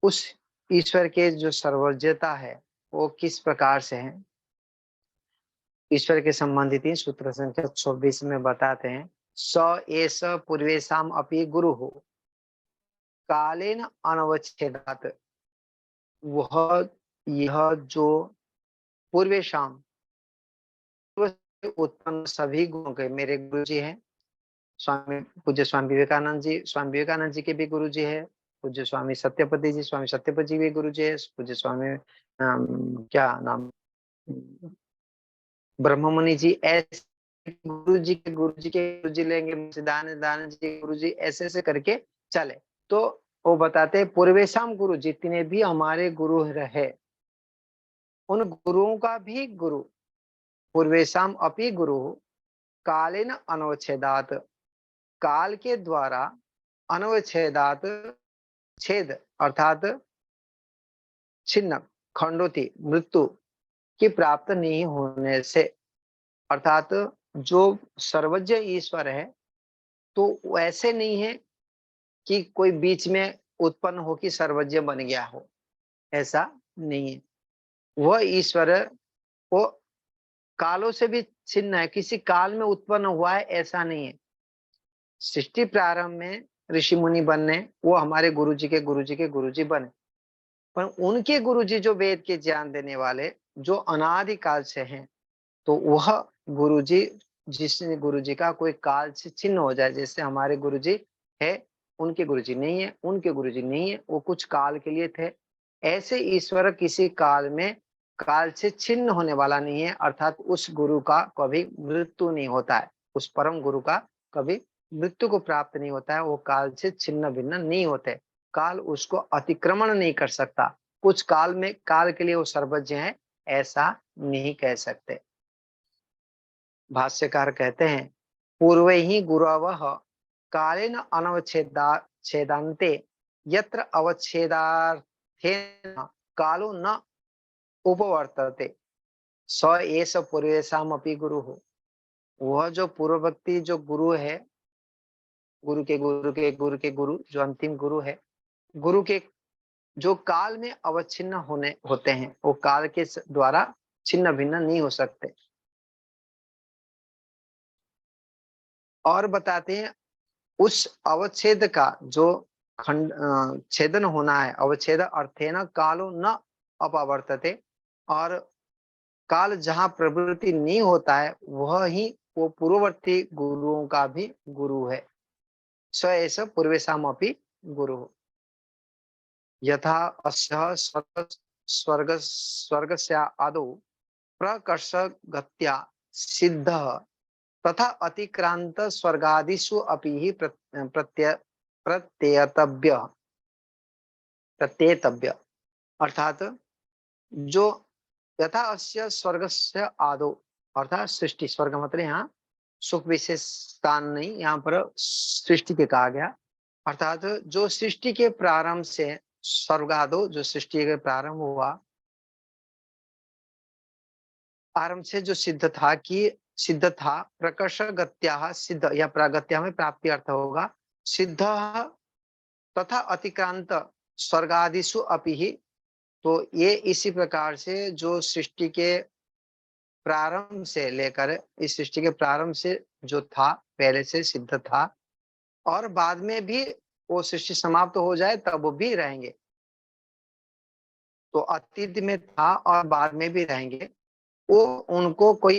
उस ईश्वर के जो सर्वज्ञता है वो किस प्रकार से है। ईश्वर के संबंधित ही सूत्र संख्या 26 में बताते हैं, स एष पूर्वेशम अपि गुरु हो कालेन अनवच्छेदात। वह यह जो पूर्वेशम उत्पन्न सभी गुणों के मेरे गुरु जी हैं। स्वामी पूज्य स्वामी विवेकानंद जी, स्वामी विवेकानंद जी के भी गुरु जी है। पूज्य स्वामी सत्यपति जी, स्वामी सत्यपति जी भी गुरु जी है। पूज्य स्वामी क्या नाम, ब्रह्ममुनि जी, ऐसे गुरु जी के गुरु जी लेंगे, दान जी के गुरु जी, ऐसे ऐसे करके चले। तो वो बताते हैं पूर्वेशम गुरु, जितने भी हमारे गुरु रहे उन गुरुओं का भी गुरु पूर्वेशम अपि गुरु कालेन अनवच्छेदात, काल के द्वारा अनवच्छेदात छेद अर्थात छिन्न खंडोति मृत्यु की प्राप्त नहीं होने से, अर्थात जो सर्वज्ञ ईश्वर है तो ऐसे नहीं है कि कोई बीच में उत्पन्न हो कि सर्वज्ञ बन गया हो, ऐसा नहीं है। वह ईश्वर वो कालों से भी छिन्न है, किसी काल में उत्पन्न हुआ है ऐसा नहीं है। सृष्टि प्रारंभ में ऋषि मुनि बनने, वो हमारे गुरुजी के गुरुजी के गुरुजी बने, पर उनके गुरुजी जो वेद के ज्ञान देने वाले जो अनादिकाल से हैं, तो वह गुरुजी, जिस गुरुजी का कोई काल से छिन्न हो जाए, जैसे हमारे गुरुजी है उनके गुरुजी नहीं है, उनके गुरुजी नहीं है, वो कुछ काल के लिए थे। ऐसे ईश्वर किसी काल में काल से छिन्न होने वाला नहीं है, अर्थात उस गुरु का कभी मृत्यु नहीं होता है, उस परम गुरु का कभी मृत्यु को प्राप्त नहीं होता है, वो काल से छिन्न भिन्न नहीं होते, काल उसको अतिक्रमण नहीं कर सकता। कुछ काल में काल के लिए वो सर्वज्ञ है ऐसा नहीं कह सकते। भाष्यकार कहते हैं, पूर्व ही गुरवः कालेन अनवच्छेदान्ते यत्र अवच्छेदार्थेन कालो न उपवर्तते स एष पूर्वेषामपि गुरुः। वह जो पूर्ववर्ती जो गुरु है, गुरु के गुरु के गुरु के गुरु, जो अंतिम गुरु है, गुरु के जो काल में अवच्छिन्न होने होते हैं, वो काल के द्वारा छिन्न भिन्न नहीं हो सकते। और बताते हैं उस अवच्छेद का जो छेदन होना है, अवच्छेद अर्थेन कालो न अपवर्तते, और काल जहाँ प्रवृत्ति नहीं होता है वह ही वो पूर्ववर्ती गुरुओं का भी गुरु है। स एष पूर्वेषामपि गुरु यथा अस्य स्वर्गस्य आदौ प्रकर्षगत्या सिद्धः तथा अतिक्रांत स्वर्गादिषु अपि हि प्रत्येतव्य प्रत्येतव्य। अर्थात जो यथा अस्य स्वर्गस्य आदौ, अर्थात सृष्टि, स्वर्ग मतलब यहाँ सुख विशेष स्थान नहीं, यहाँ पर सृष्टि के कहा गया। अर्थात जो सृष्टि के प्रारंभ से, स्वर्गादो जो सृष्टि के प्रारंभ हुआ, आरंभ से जो सिद्ध था कि सिद्ध था, प्रकर्ष गत्या सिद्ध या प्रागत्या में प्राप्ति अर्थ होगा, सिद्ध तथा अतिक्रांत स्वर्गादिषु अपि ही। तो ये इसी प्रकार से जो सृष्टि के प्रारंभ से लेकर, इस सृष्टि के प्रारंभ से जो था, पहले से सिद्ध था, और बाद में भी वो सृष्टि समाप्त हो जाए तब भी रहेंगे। तो अतीत में था और बाद में भी रहेंगे। वो उनको कोई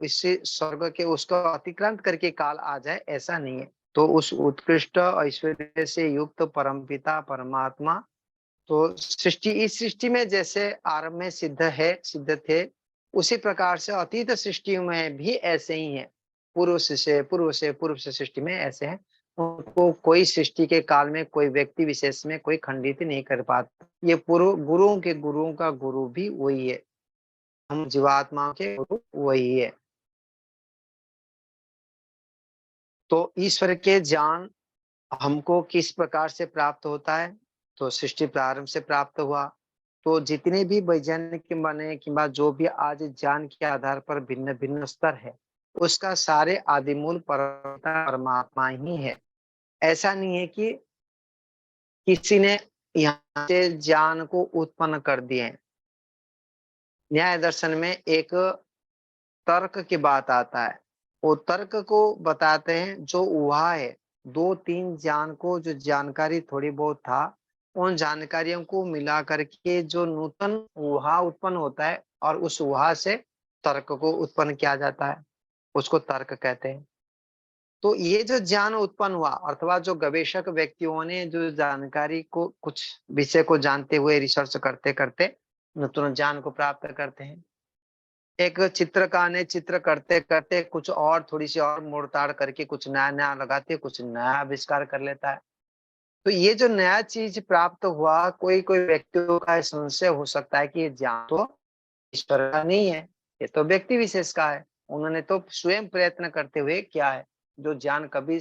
इससे स्वर्ग के उसको अतिक्रांत करके काल आ जाए ऐसा नहीं है। तो उस उत्कृष्ट ऐश्वर्य से युक्त परमपिता परमात्मा, तो सृष्टि, इस सृष्टि में जैसे आरंभ में सिद्ध है, सिद्ध थे, उसी प्रकार से अतीत सृष्टि में भी ऐसे ही है। पूर्व से सृष्टि में ऐसे हैं। उनको कोई सृष्टि के काल में कोई व्यक्ति विशेष में कोई खंडित नहीं कर पाता। ये पूर्व गुरुओं का गुरु भी वही है, हम जीवात्मा के गुरु वही है। तो ईश्वर के ज्ञान हमको किस प्रकार से प्राप्त होता है? तो सृष्टि प्रारंभ से प्राप्त हुआ। तो जितने भी वैज्ञानिक बने कि जो भी आज ज्ञान के आधार पर भिन्न भिन्न स्तर है, उसका सारे आदिमूल परमात्मा ही है। ऐसा नहीं है कि किसी ने यहाँ से ज्ञान को उत्पन्न कर दिए। न्याय दर्शन में एक तर्क की बात आता है, वो तर्क को बताते हैं जो हुआ है, दो तीन ज्ञान को जो जानकारी थोड़ी बहुत था, उन जानकारियों को मिला करके जो नूतन ऊहा उत्पन्न होता है, और उस ऊहा से तर्क को उत्पन्न किया जाता है, उसको तर्क कहते हैं। तो ये जो ज्ञान उत्पन्न हुआ, अथवा जो गवेषक व्यक्तियों ने जो जानकारी को, कुछ विषय को जानते हुए रिसर्च करते करते नूतन ज्ञान को प्राप्त करते हैं। एक चित्रकार ने चित्र करते करते कुछ और थोड़ी सी और मोड़ताड़ करके कुछ नया नया लगाते, कुछ नया आविष्कार कर लेता है। तो ये जो नया चीज प्राप्त हुआ, कोई कोई व्यक्तियों का संशय हो सकता है कि ये ज्ञान तो ईश्वर का नहीं है, ये तो व्यक्ति विशेष का है। उन्होंने तो स्वयं प्रयत्न करते हुए किया है। जो ज्ञान कभी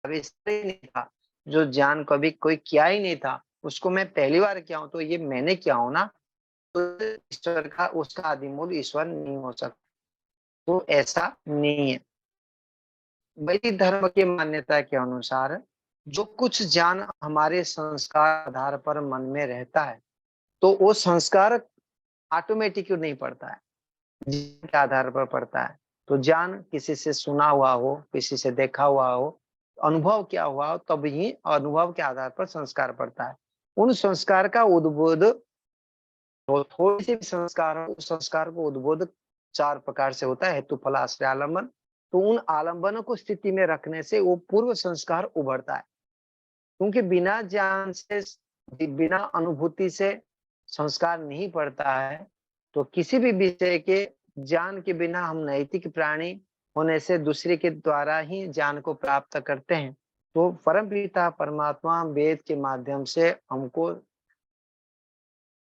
कभी ही नहीं था, जो ज्ञान कभी कोई किया ही नहीं था, उसको मैं पहली बार किया हूं, तो ये मैंने किया हूं ना। तो ईश्वर का, उसका आदिमूल ईश्वर नहीं हो सकता। तो ऐसा नहीं है। वैदिक धर्म की मान्यता के अनुसार जो कुछ ज्ञान हमारे संस्कार आधार पर मन में रहता है, तो वो संस्कार ऑटोमेटिक नहीं पड़ता है, ज्ञान के आधार पर पड़ता है। तो ज्ञान किसी से सुना हुआ हो, किसी से देखा हुआ हो, अनुभव किया हुआ हो, तब ही अनुभव के आधार पर संस्कार पड़ता है। उन संस्कार का उद्बोध, तो थोड़ी सी भी संस्कार हो, उस संस्कार को उद्बोध चार प्रकार से होता है, हेतु फल आश्रय आलम्बन। तो उन आलम्बनों को स्थिति में रखने से वो पूर्व संस्कार उभरता है। क्योंकि बिना ज्ञान से, बिना अनुभूति से संस्कार नहीं पड़ता है। तो किसी भी विषय के ज्ञान के बिना हम नैतिक प्राणी होने से दूसरे के द्वारा ही ज्ञान को प्राप्त करते हैं। तो परमपिता परमात्मा वेद के माध्यम से हमको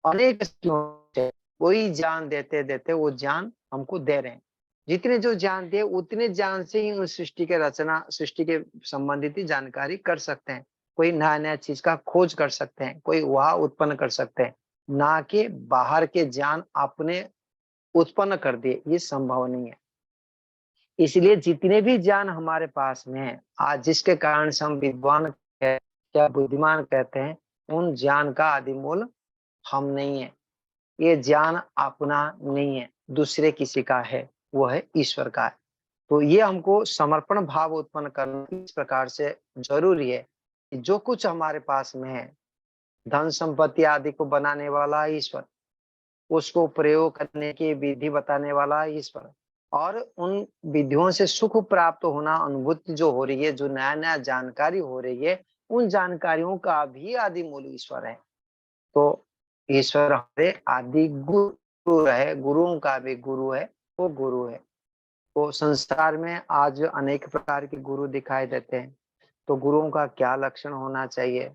अनेक से वही ज्ञान देते देते वो ज्ञान हमको दे रहे हैं। जितने जो ज्ञान दिए उतने ज्ञान से ही उस सृष्टि के रचना, सृष्टि के संबंधित ही जानकारी कर सकते हैं। कोई नया नया चीज का खोज कर सकते हैं, कोई वह उत्पन्न कर सकते हैं, ना कि बाहर के ज्ञान अपने उत्पन्न कर दिए, ये संभव नहीं है। इसलिए जितने भी ज्ञान हमारे पास में है आज, जिसके कारण से हम विद्वान या बुद्धिमान कहते हैं, उन ज्ञान का आदि मूल हम नहीं है। ये ज्ञान अपना नहीं है, दूसरे किसी का है, वो है ईश्वर का है। तो ये हमको समर्पण भाव उत्पन्न करना इस प्रकार से जरूरी है कि जो कुछ हमारे पास में है, धन संपत्ति आदि को बनाने वाला ईश्वर, उसको प्रयोग करने की विधि बताने वाला ईश्वर, और उन विधियों से सुख प्राप्त होना, अनुभूति जो हो रही है, जो नया नया जानकारी हो रही है, उन जानकारियों का भी आदि मूल ईश्वर है। तो ईश्वर हमारे आदि गुरु है, गुरुओं का भी गुरु है, वो गुरु है। तो संसार में आज अनेक प्रकार के गुरु दिखाई देते हैं, तो गुरुओं का क्या लक्षण होना चाहिए?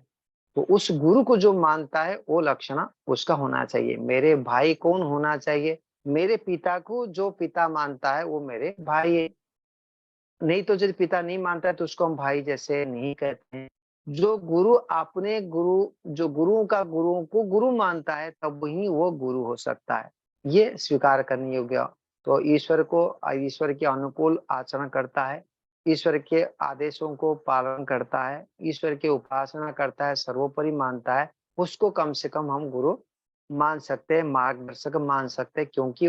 तो उस गुरु को जो मानता है वो लक्षण उसका होना चाहिए। मेरे भाई कौन होना चाहिए? मेरे पिता को जो पिता मानता है वो मेरे भाई है। नहीं तो यदि पिता नहीं मानता है तो उसको हम भाई जैसे नहीं कहते हैं। जो गुरु अपने गुरु, जो गुरुओं का गुरुओं को गुरु मानता है, तब ही वो गुरु हो सकता है। ये स्वीकार करने योग्य। तो ईश्वर को, ईश्वर के अनुकूल आचरण करता है, ईश्वर के आदेशों को पालन करता है, ईश्वर की उपासना करता है, सर्वोपरि मानता है, उसको कम से कम हम गुरु मान सकते हैं, मार्गदर्शक मान सकते हैं, क्योंकि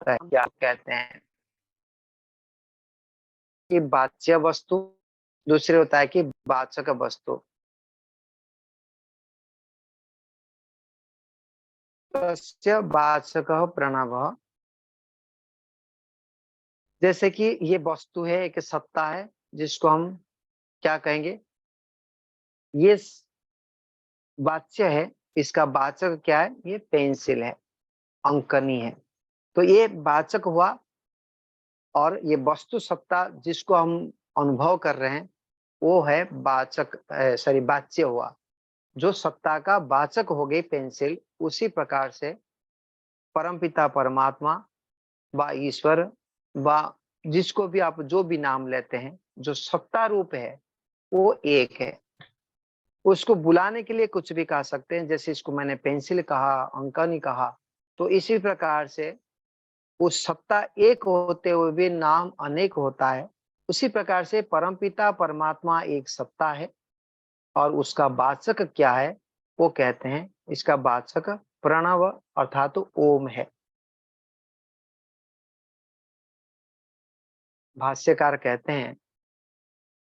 क्या कहते हैं कि वाच्य वस्तु, दूसरे होता है कि वाचक वस्तु। तस्य वाचकः प्रणवः। जैसे कि ये वस्तु है, एक सत्ता है, जिसको हम क्या कहेंगे? ये वाच्य है, इसका वाचक क्या है? ये पेंसिल है, अंकनी है। तो ये वाचक हुआ, और ये वस्तु सत्ता जिसको हम अनुभव कर रहे हैं, वो है वाचक, सॉरी वाच्य हुआ। जो सत्ता का वाचक हो गई पेंसिल, उसी प्रकार से परमपिता परमात्मा व ईश्वर व जिसको भी आप जो भी नाम लेते हैं, जो सत्ता रूप है वो एक है। उसको बुलाने के लिए कुछ भी कह सकते हैं, जैसे इसको मैंने पेंसिल कहा, अंकनी कहा। तो इसी प्रकार से उस सत्ता एक होते हुए भी नाम अनेक होता है। उसी प्रकार से परमपिता परमात्मा एक सत्ता है, और उसका वाचक क्या है? वो कहते हैं इसका वाचक प्रणव अर्थात तो ओम है। भाष्यकार कहते हैं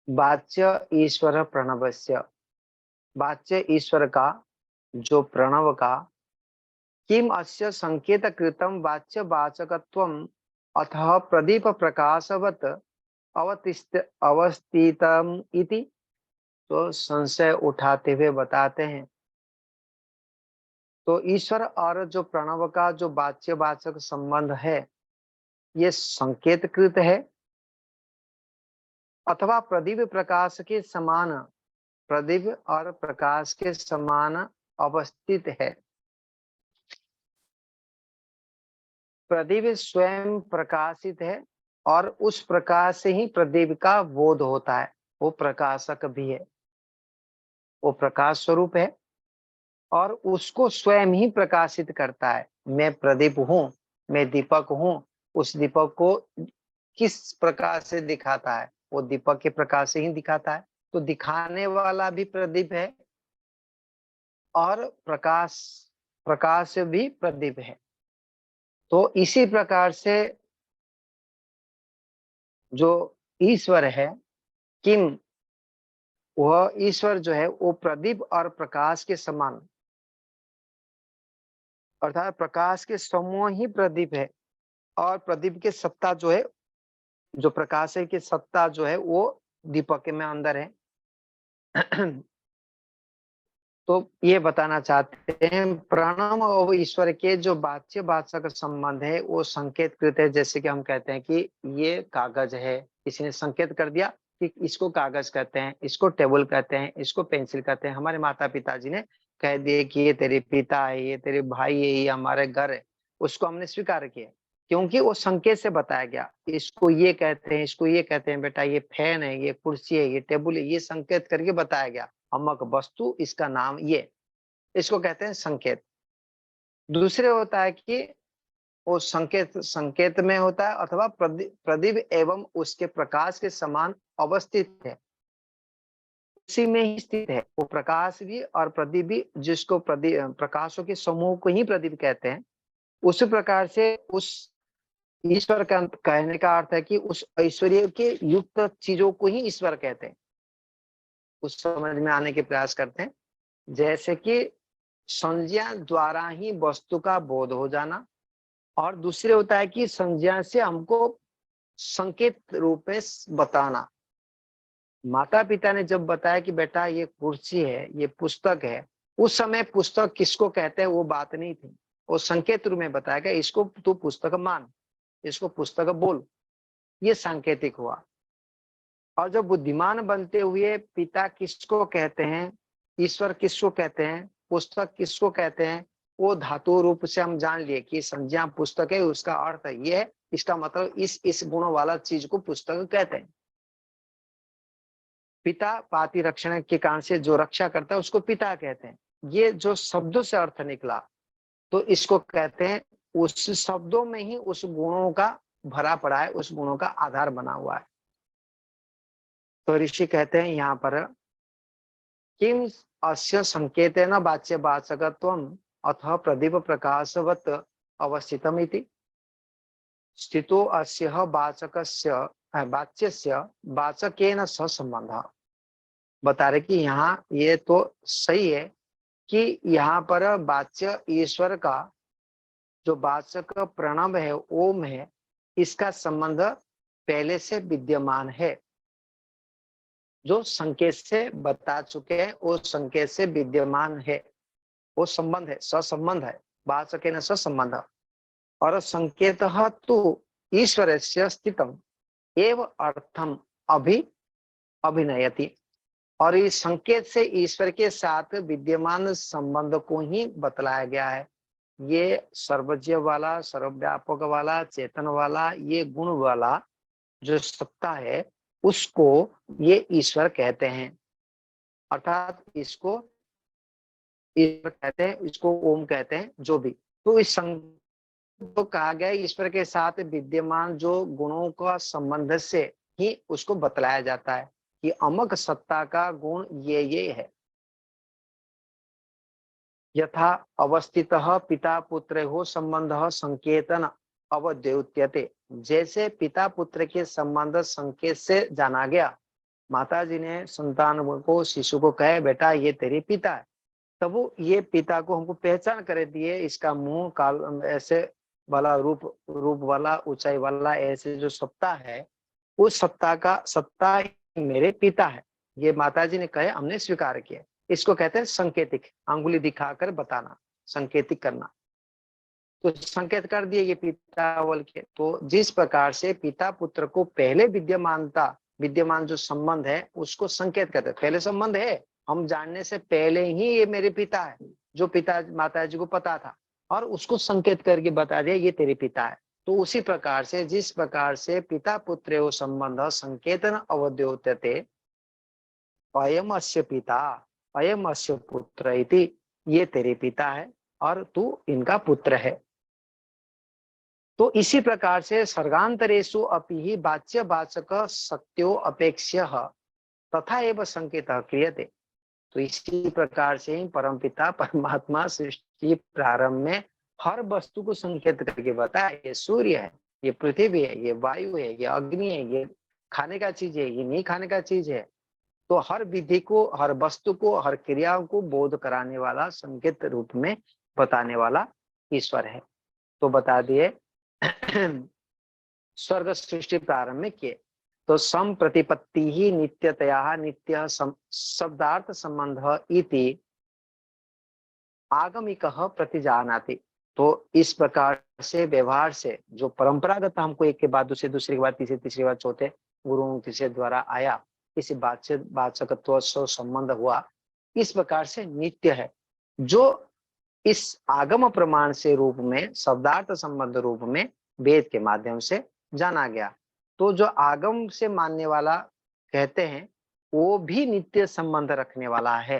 वाच्य ईश्वर प्रणवस्य, वाच्य ईश्वर का जो प्रणव का, किम अस्य संकेत कृतम वाच्य वाचकत्वम अतः प्रदीप प्रकाशवत अवतिष्ठ अवस्थितम इति। तो संशय उठाते हुए बताते हैं, तो ईश्वर और जो प्रणव का जो वाच्य वाचक संबंध है, ये संकेतकृत है अथवा प्रदीप प्रकाश के समान, प्रदीप और प्रकाश के समान अवस्थित है। प्रदीप स्वयं प्रकाशित है, और उस प्रकाश से ही प्रदीप का बोध होता है। वो प्रकाशक भी है, वो प्रकाश स्वरूप है, और उसको स्वयं ही प्रकाशित करता है। मैं प्रदीप हूँ, मैं दीपक हूँ। उस दीपक को किस प्रकार से दिखाता है? वो दीपक के प्रकाश से ही दिखाता है। तो दिखाने वाला भी प्रदीप है, और प्रकाश, प्रकाश भी प्रदीप है। तो इसी प्रकार से जो ईश्वर है, किम, वह ईश्वर जो है वो प्रदीप और प्रकाश के समान, अर्थात प्रकाश के समूह ही प्रदीप है। और प्रदीप के सत्ता जो है, जो प्रकाश है की सत्ता जो है, वो दीपक में अंदर है। तो ये बताना चाहते हैं प्राणम और ईश्वर के जो वाच्य वाचक संबंध है वो संकेत कृत है। जैसे कि हम कहते हैं कि ये कागज है, किसी ने संकेत कर दिया कि इसको कागज कहते हैं, इसको टेबल कहते हैं, इसको पेंसिल कहते हैं। हमारे माता पिताजी ने कह दिए कि ये तेरे पिता है, ये तेरे भाई है, ये हमारे घर है, उसको हमने स्वीकार किया। क्योंकि वो संकेत से बताया गया, इसको ये कहते हैं, इसको ये कहते हैं बेटा, ये फैन है, ये कुर्सी है, ये टेबल है, ये संकेत करके बताया गया। अमक वस्तु, इसका नाम ये, इसको कहते हैं संकेत। दूसरे होता है कि वो संकेत संकेत में होता है अथवा प्रदीप एवं उसके प्रकाश के समान अवस्थित है, उसी में ही स्थित है। वो प्रकाश भी और प्रदीप भी, जिसको प्रदीप प्रकाशों के समूह को ही प्रदीप कहते हैं, उसी प्रकार से उस ईश्वर का कहने का अर्थ है कि उस ऐश्वर्य के युक्त चीजों को ही ईश्वर कहते हैं। उस समझ में आने के प्रयास करते हैं, जैसे कि संज्ञा द्वारा ही वस्तु का बोध हो जाना, और दूसरे होता है कि संज्ञा से हमको संकेत रूप में बताना। माता पिता ने जब बताया कि बेटा ये कुर्सी है, ये पुस्तक है, उस समय पुस्तक किसको कहते हैं वो बात नहीं थी, वो संकेत रूप में बताया गया, इसको तू पुस्तक मान, इसको पुस्तक बोल, ये सांकेतिक हुआ। और जो बुद्धिमान बनते हुए पिता किसको कहते हैं, ईश्वर किसको कहते हैं, पुस्तक किसको कहते हैं, वो धातु रूप से हम जान लिए कि संज्ञा पुस्तक है, उसका अर्थ ये है, इसका मतलब इस गुण वाला चीज को पुस्तक कहते हैं। पिता पाति रक्षण के कारण से जो रक्षा करता है उसको पिता कहते हैं। ये जो शब्दों से अर्थ निकला तो इसको कहते हैं, उस शब्दों में ही उस गुणों का भरा पड़ा है, उस गुणों का आधार बना हुआ है। तो ऋषि कहते हैं यहाँ पर, किम अस्य संकेतेन वाच्य वाचकत्वम अथ प्रदीप प्रकाशवत अवस्थितम इति स्थितो अस्य वाचकस्य वाच्यस्य वाचकेन स संबंध। बता रहे कि यहाँ ये तो सही है कि यहाँ पर वाच्य ईश्वर का जो वाचक प्रणव है, ओम है, इसका संबंध पहले से विद्यमान है। जो संकेत से बता चुके हैं वो संकेत से विद्यमान है, वो संबंध है, ससंबंध है, वाचक न ससंबंध। और संकेत तो ईश्वर से स्थितम एव अर्थम अभिनयति, और इस संकेत से ईश्वर के साथ विद्यमान संबंध को ही बतलाया गया है। ये सर्वज्ञ वाला, सर्वव्यापक वाला, चेतन वाला, ये गुण वाला जो सत्ता है उसको ये ईश्वर कहते हैं, अर्थात इसको ईश्वर कहते हैं, इसको ओम कहते हैं, जो भी। तो इस तो कहा गया ईश्वर के साथ विद्यमान जो गुणों का संबंध से ही उसको बतलाया जाता है कि अमक सत्ता का गुण ये है। यथा अवस्थितः पिता पुत्र हो संबंध संकेतन अवद्योत्यते, जैसे पिता पुत्र के संबंध संकेत से जाना गया। माता जी ने संतान को, शिशु को कहे बेटा ये तेरे पिता है, तब वो ये पिता को हमको पहचान कर दिए, इसका मुंह काल ऐसे वाला, रूप वाला, ऊंचाई वाला, ऐसे जो सत्ता है, उस सत्ता मेरे पिता है। ये माता जी ने कहे, हमने स्वीकार किया। इसको कहते हैं संकेतिक, अंगुली दिखाकर बताना, संकेतिक करना। तो संकेत कर दिए ये पिता बोल के। तो जिस प्रकार से पिता पुत्र को पहले विद्यमान जो संबंध है उसको संकेत करते हैं, पहले संबंध है, हम जानने से पहले ही ये मेरे पिता है, जो पिता माता जी को पता था, और उसको संकेत करके बता दिया ये तेरे पिता है। तो उसी प्रकार से, जिस प्रकार से पिता पुत्र संबंध संकेतन अवद्योत्यते, अयम अस्य पिता अयम अस्य पुत्र इति, ये तेरे पिता है और तू इनका पुत्र है। तो इसी प्रकार से सर्गांतरेषु अपि ही वाच्य वाचक सत्यो अपेक्ष्य तथा एवं संकेत क्रियते। तो इसी प्रकार से ही परमपिता परमात्मा सृष्टि प्रारंभ में हर वस्तु को संकेत करके बताया, ये सूर्य है, ये पृथ्वी है, ये वायु है, ये अग्नि है, ये खाने का चीज है, ये नहीं खाने का चीज है। तो हर विधि को, हर वस्तु को, हर क्रियाओं को बोध कराने वाला, संकेत रूप में बताने वाला ईश्वर है। तो बता दिए स्वर्ग सृष्टि प्रारंभ में किए। तो सम प्रतिपत्ति ही नित्यतया नित्य शब्दार्थ संबंध इति आगमिक प्रतिजानाति। तो इस प्रकार से व्यवहार से जो परंपरागत हमको एक के बाद दूसरे के बाद तीसरी बार चौथे गुरुओं के द्वारा आया, इसी वाचकत्व संबंध हुआ, इस प्रकार से नित्य है। जो इस आगम प्रमाण से रूप में, शब्दार्थ संबंध रूप में वेद के माध्यम से जाना गया। तो जो आगम से मानने वाला कहते हैं वो भी नित्य संबंध रखने वाला है।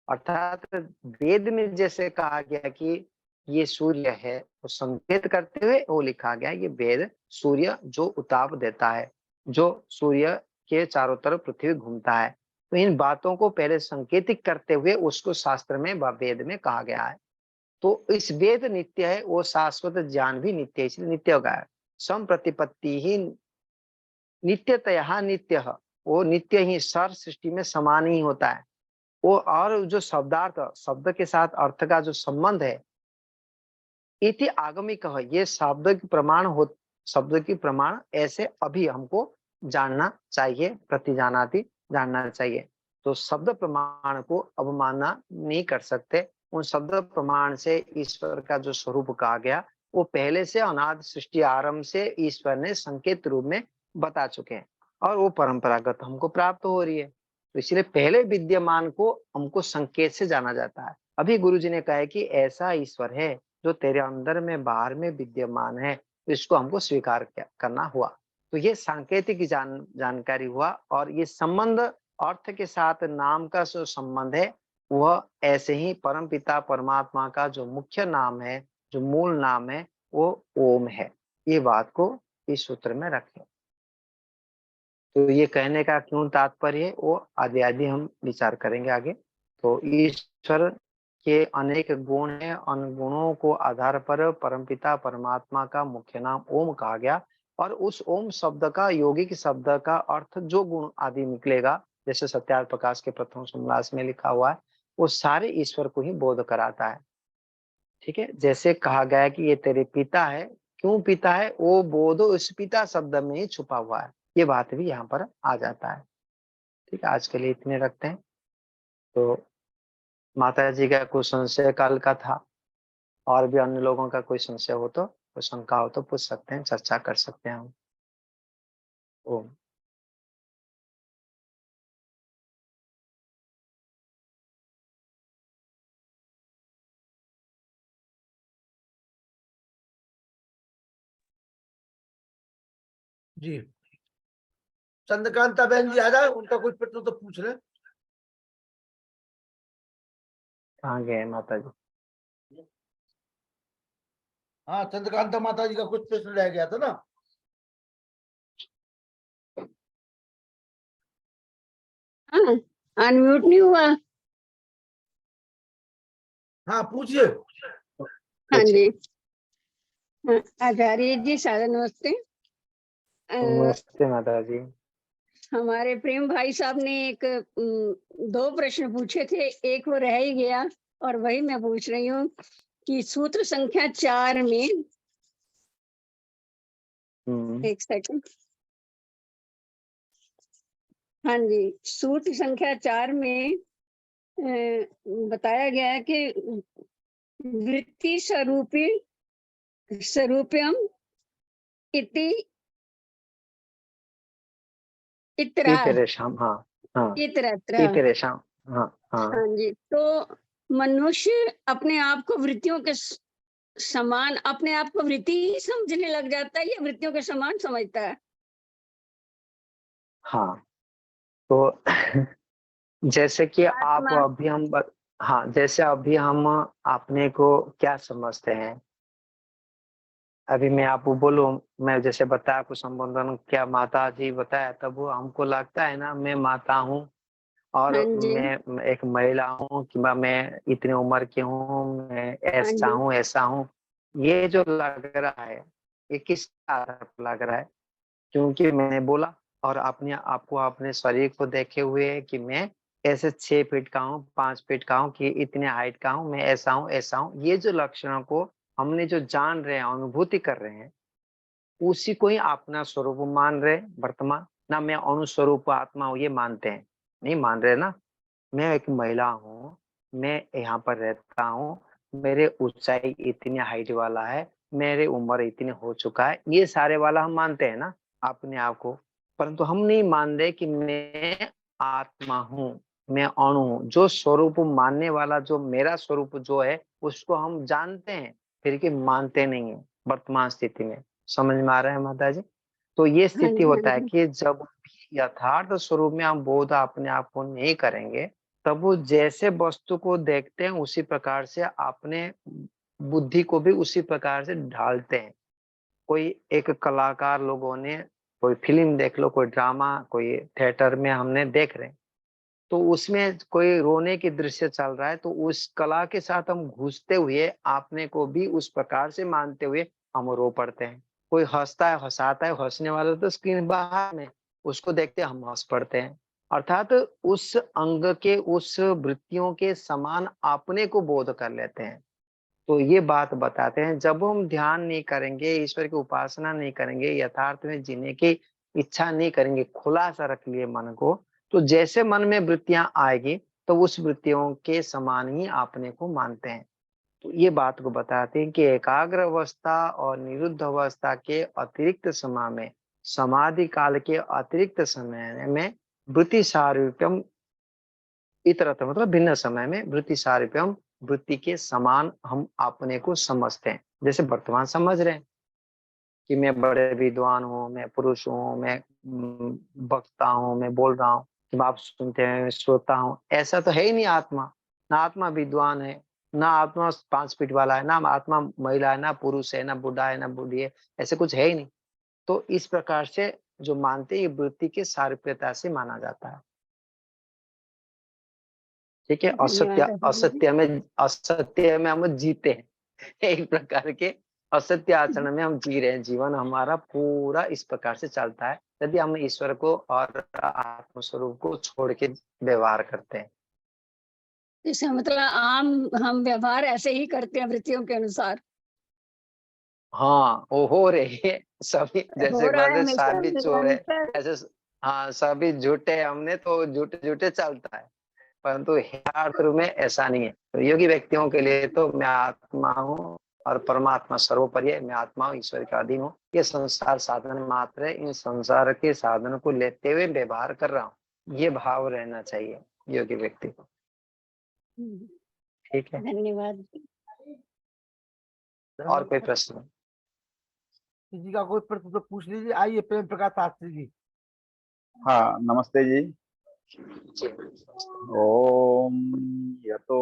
अर्थात वेद में जैसे कहा गया कि ये सूर्य है, तो संकेत करते हुए वो लिखा गया ये वेद सूर्य जो उताप देता है, जो सूर्य के चारों तरफ पृथ्वी घूमता है। तो इन बातों को पहले संकेतिक करते हुए उसको शास्त्र में व वेद में कहा गया है। तो इस वेद नित्य है, वो शाश्वत ज्ञान भी नित्य है, इसलिए नित्य होगा। संप्रतिपत्ति ही नित्यतया नित्य, वो नित्य ही सर सृष्टि में समान ही होता है। वो और जो शब्दार्थ शब्द के साथ अर्थ का जो संबंध है, इति आगमिक है, ये शब्द की प्रमाण हो, शब्द की प्रमाण ऐसे अभी हमको जानना चाहिए, प्रतिजानाति जानना चाहिए। तो शब्द प्रमाण को अवमानना नहीं कर सकते। उन शब्द प्रमाण से ईश्वर का जो स्वरूप कहा गया वो पहले से अनादि सृष्टि आरंभ से ईश्वर ने संकेत रूप में बता चुके हैं और वो परंपरागत हमको प्राप्त हो रही है। तो इसलिए पहले विद्यमान को हमको संकेत से जाना जाता है। अभी गुरु जी ने कहा है कि ऐसा ईश्वर है जो तेरे अंदर में बाहर में विद्यमान है, तो इसको हमको स्वीकार करना हुआ। तो ये सांकेतिक जानकारी हुआ। और ये संबंध अर्थ के साथ नाम का जो संबंध है वह ऐसे ही परमपिता परमात्मा का जो मुख्य नाम है, जो मूल नाम है, वो ओम है। ये बात को इस सूत्र में रखें। तो ये कहने का क्यों तात्पर्य है वो आदि आदि हम विचार करेंगे आगे। तो ईश्वर के अनेक गुण हैं, उन गुणों को आधार पर परमपिता परमात्मा का मुख्य नाम ओम कहा गया। और उस ओम शब्द का, यौगिक शब्द का अर्थ जो गुण आदि निकलेगा, जैसे सत्यार्थ प्रकाश के प्रथम समास में लिखा हुआ है, वो सारे ईश्वर को ही बोध कराता है। ठीक है, जैसे कहा गया है कि ये तेरे पिता है, क्यों पिता है, वो बोध उस पिता शब्द में ही छुपा हुआ है। ये बात भी यहाँ पर आ जाता है। ठीक है, आज के लिए इतने रखते हैं। तो माता जी का कुछ संशय कल का था, और भी अन्य लोगों का कोई संशय हो तो, कोई शंका हो तो पूछ सकते हैं, चर्चा कर सकते हैं हम। ओम। जी, चंद्रकांता बहन जी आ जाए, उनका कुछ प्रश्न तो पूछ ले। कहाँ गए माता जी? हाँ, चंद्रकांता माता जी का कुछ प्रश्न रह गया था ना। हाँ, अनम्यूट नहीं हुआ। हाँ, पूछिए। हाँ जी। हाँ, आचार्य जी सादर नमस्ते। नमस्ते माता जी। हमारे प्रेम भाई साहब ने एक 2 प्रश्न पूछे थे, एक वो रह ही गया और वही मैं पूछ रही हूँ कि सूत्र संख्या 4 में, एक सेकंड। हाँ जी, सूत्र संख्या 4 में बताया गया है कि वृत्ति स्वरूपम इति इतरा इतरेशम, हाँ हाँ, इतरत्र। इतरेशम, हाँ हाँ हाँ जी, तो मनुष्य अपने आप को वृत्तियों के समान, अपने आप को वृत्ति ही समझने लग जाता है या वृत्तियों के समान समझता है? हाँ। तो जैसे कि आप आत्मा। अभी हाँ, जैसे अभी हम अपने को क्या समझते हैं, अभी मैं आपको बोलूं, मैं जैसे बताया आपको संबोधन क्या माता जी बताया, तब वो हमको लगता है ना मैं माता हूँ और हाँ जी। मैं एक महिला हूँ कि मैं इतने उम्र की हूँ, मैं हाँ ऐसा जी। हूँ ऐसा हूँ। ये जो लग रहा है ये किस आधार पर लग रहा है? क्योंकि मैंने बोला और अपने आपको अपने शरीर को देखे हुए है कि मैं ऐसे 6 फीट का हूँ, 5 फीट का हूँ, कि इतने हाइट का हूँ, मैं ऐसा हूँ ऐसा हूँ। ये जो लक्षणों को हमने जो जान रहे हैं, अनुभूति कर रहे हैं, उसी को ही अपना स्वरूप मान रहे वर्तमान ना। मैं अनुस्वरूप आत्मा हूँ ये मानते हैं? नहीं मान रहे ना। मैं एक महिला हूँ, मैं यहाँ पर रहता हूँ, मेरे ऊंचाई इतनी हाइट वाला है, मेरे उम्र इतने हो चुका है, ये सारे वाला हम मानते हैं ना अपने आप को। परंतु हम नहीं मान रहे कि मैं आत्मा हूँ, मैं अणु हूँ। जो स्वरूप मानने वाला, जो मेरा स्वरूप जो है, उसको हम जानते हैं, फिर कि मानते नहीं है। वर्तमान स्थिति में। समझ में आ रहा है माता जी? तो ये हाँ स्थिति जी, हाँ होता है जी। कि जब भी यथार्थ स्वरूप में हम बोध अपने आप को नहीं करेंगे, तब वो जैसे वस्तु को देखते हैं उसी प्रकार से अपने बुद्धि को भी उसी प्रकार से ढालते हैं। कोई एक कलाकार लोगों ने कोई फ़िल्म देख लो, कोई ड्रामा, कोई थिएटर में हमने देख रहे हैं, तो उसमें कोई रोने की दृश्य चल रहा है, तो उस कला के साथ हम घुसते हुए अपने को भी उस प्रकार से मानते हुए हम रो पड़ते हैं। कोई हँसता है, हँसाता है, हँसने वाला तो स्क्रीन बाहर में, उसको देखते हम हँस पड़ते हैं। अर्थात उस अंग के, उस वृत्तियों के समान अपने को बोध कर लेते हैं। तो ये बात बताते हैं, जब हम ध्यान नहीं करेंगे, ईश्वर की उपासना नहीं करेंगे, यथार्थ में जीने की इच्छा नहीं करेंगे, खुला-सा रख लिए मन को, तो जैसे मन में वृत्तियाँ आएगी, तो उस वृत्तियों के समान ही अपने को मानते हैं। तो ये बात को बताते हैं कि एकाग्र अवस्था और निरुद्ध अवस्था के अतिरिक्त समय में, समाधि काल के अतिरिक्त समय में वृत्ति सारूप्यम इतरत्र मतलब भिन्न समय में वृत्ति सारूप्यम वृत्ति के समान हम अपने को समझते हैं। जैसे वर्तमान समझ रहे हैं कि मैं बड़े विद्वान हूँ, मैं पुरुष हूँ, मैं वक्ता हूँ, मैं बोल रहा हूँ, जब आप सुनते हैं, मैं श्रोता हूँ। ऐसा तो है ही नहीं आत्मा। ना आत्मा विद्वान है, ना आत्मा 5 फीट वाला है, ना आत्मा महिला है, ना पुरुष है, ना बूढ़ा है, ना बूढ़ी है, ऐसे कुछ है ही नहीं। तो इस प्रकार से जो मानते हैं, ये वृत्ति के सारूप्यता से माना जाता है। ठीक है? धन्यवाद दादा जी। असत्य में हम जीते हैं। एक प्रकार के असत्य आचरण में हम जी रहे हैं। जीवन हमारा पूरा इस प्रकार से चलता है, यदि हम ईश्वर को और आत्म स्वरूप को छोड़ के व्यवहार करते हैं। इसका मतलब आम हम व्यवहार ऐसे ही करते हैं वृत्तियों के अनुसार। हाँ, वो हो रही है। सभी हो जैसे रहा है बोलते हमेशा सभी चोर है, निरंतर। ऐसे हाँ, सभी झूठे हमने तो झूठे-झूठे चलता है। परंतु यथार्थ रूप में ऐसा नहीं है। तो योगी व्यक्तियों के लिए तो मैं आत्मा हूँ और परमात्मा सर्वोपरि है, मैं आत्मा हूँ, ईश्वर का अधीन हूँ। ये संसार साधन मात्र है, इन संसार के साधन को लेते हुए व्यवहार कर रहा हूँ। ये भाव रहना चाहिए योगी व्यक्ति को। ठीक है? धन्यवाद। और कोई प्रश्न? किसी का कोई प्रश्न तो पूछ लीजिए। आइए प्रेम प्रकाश शास्त्री जी। हाँ, नमस्ते जी। ओम यतो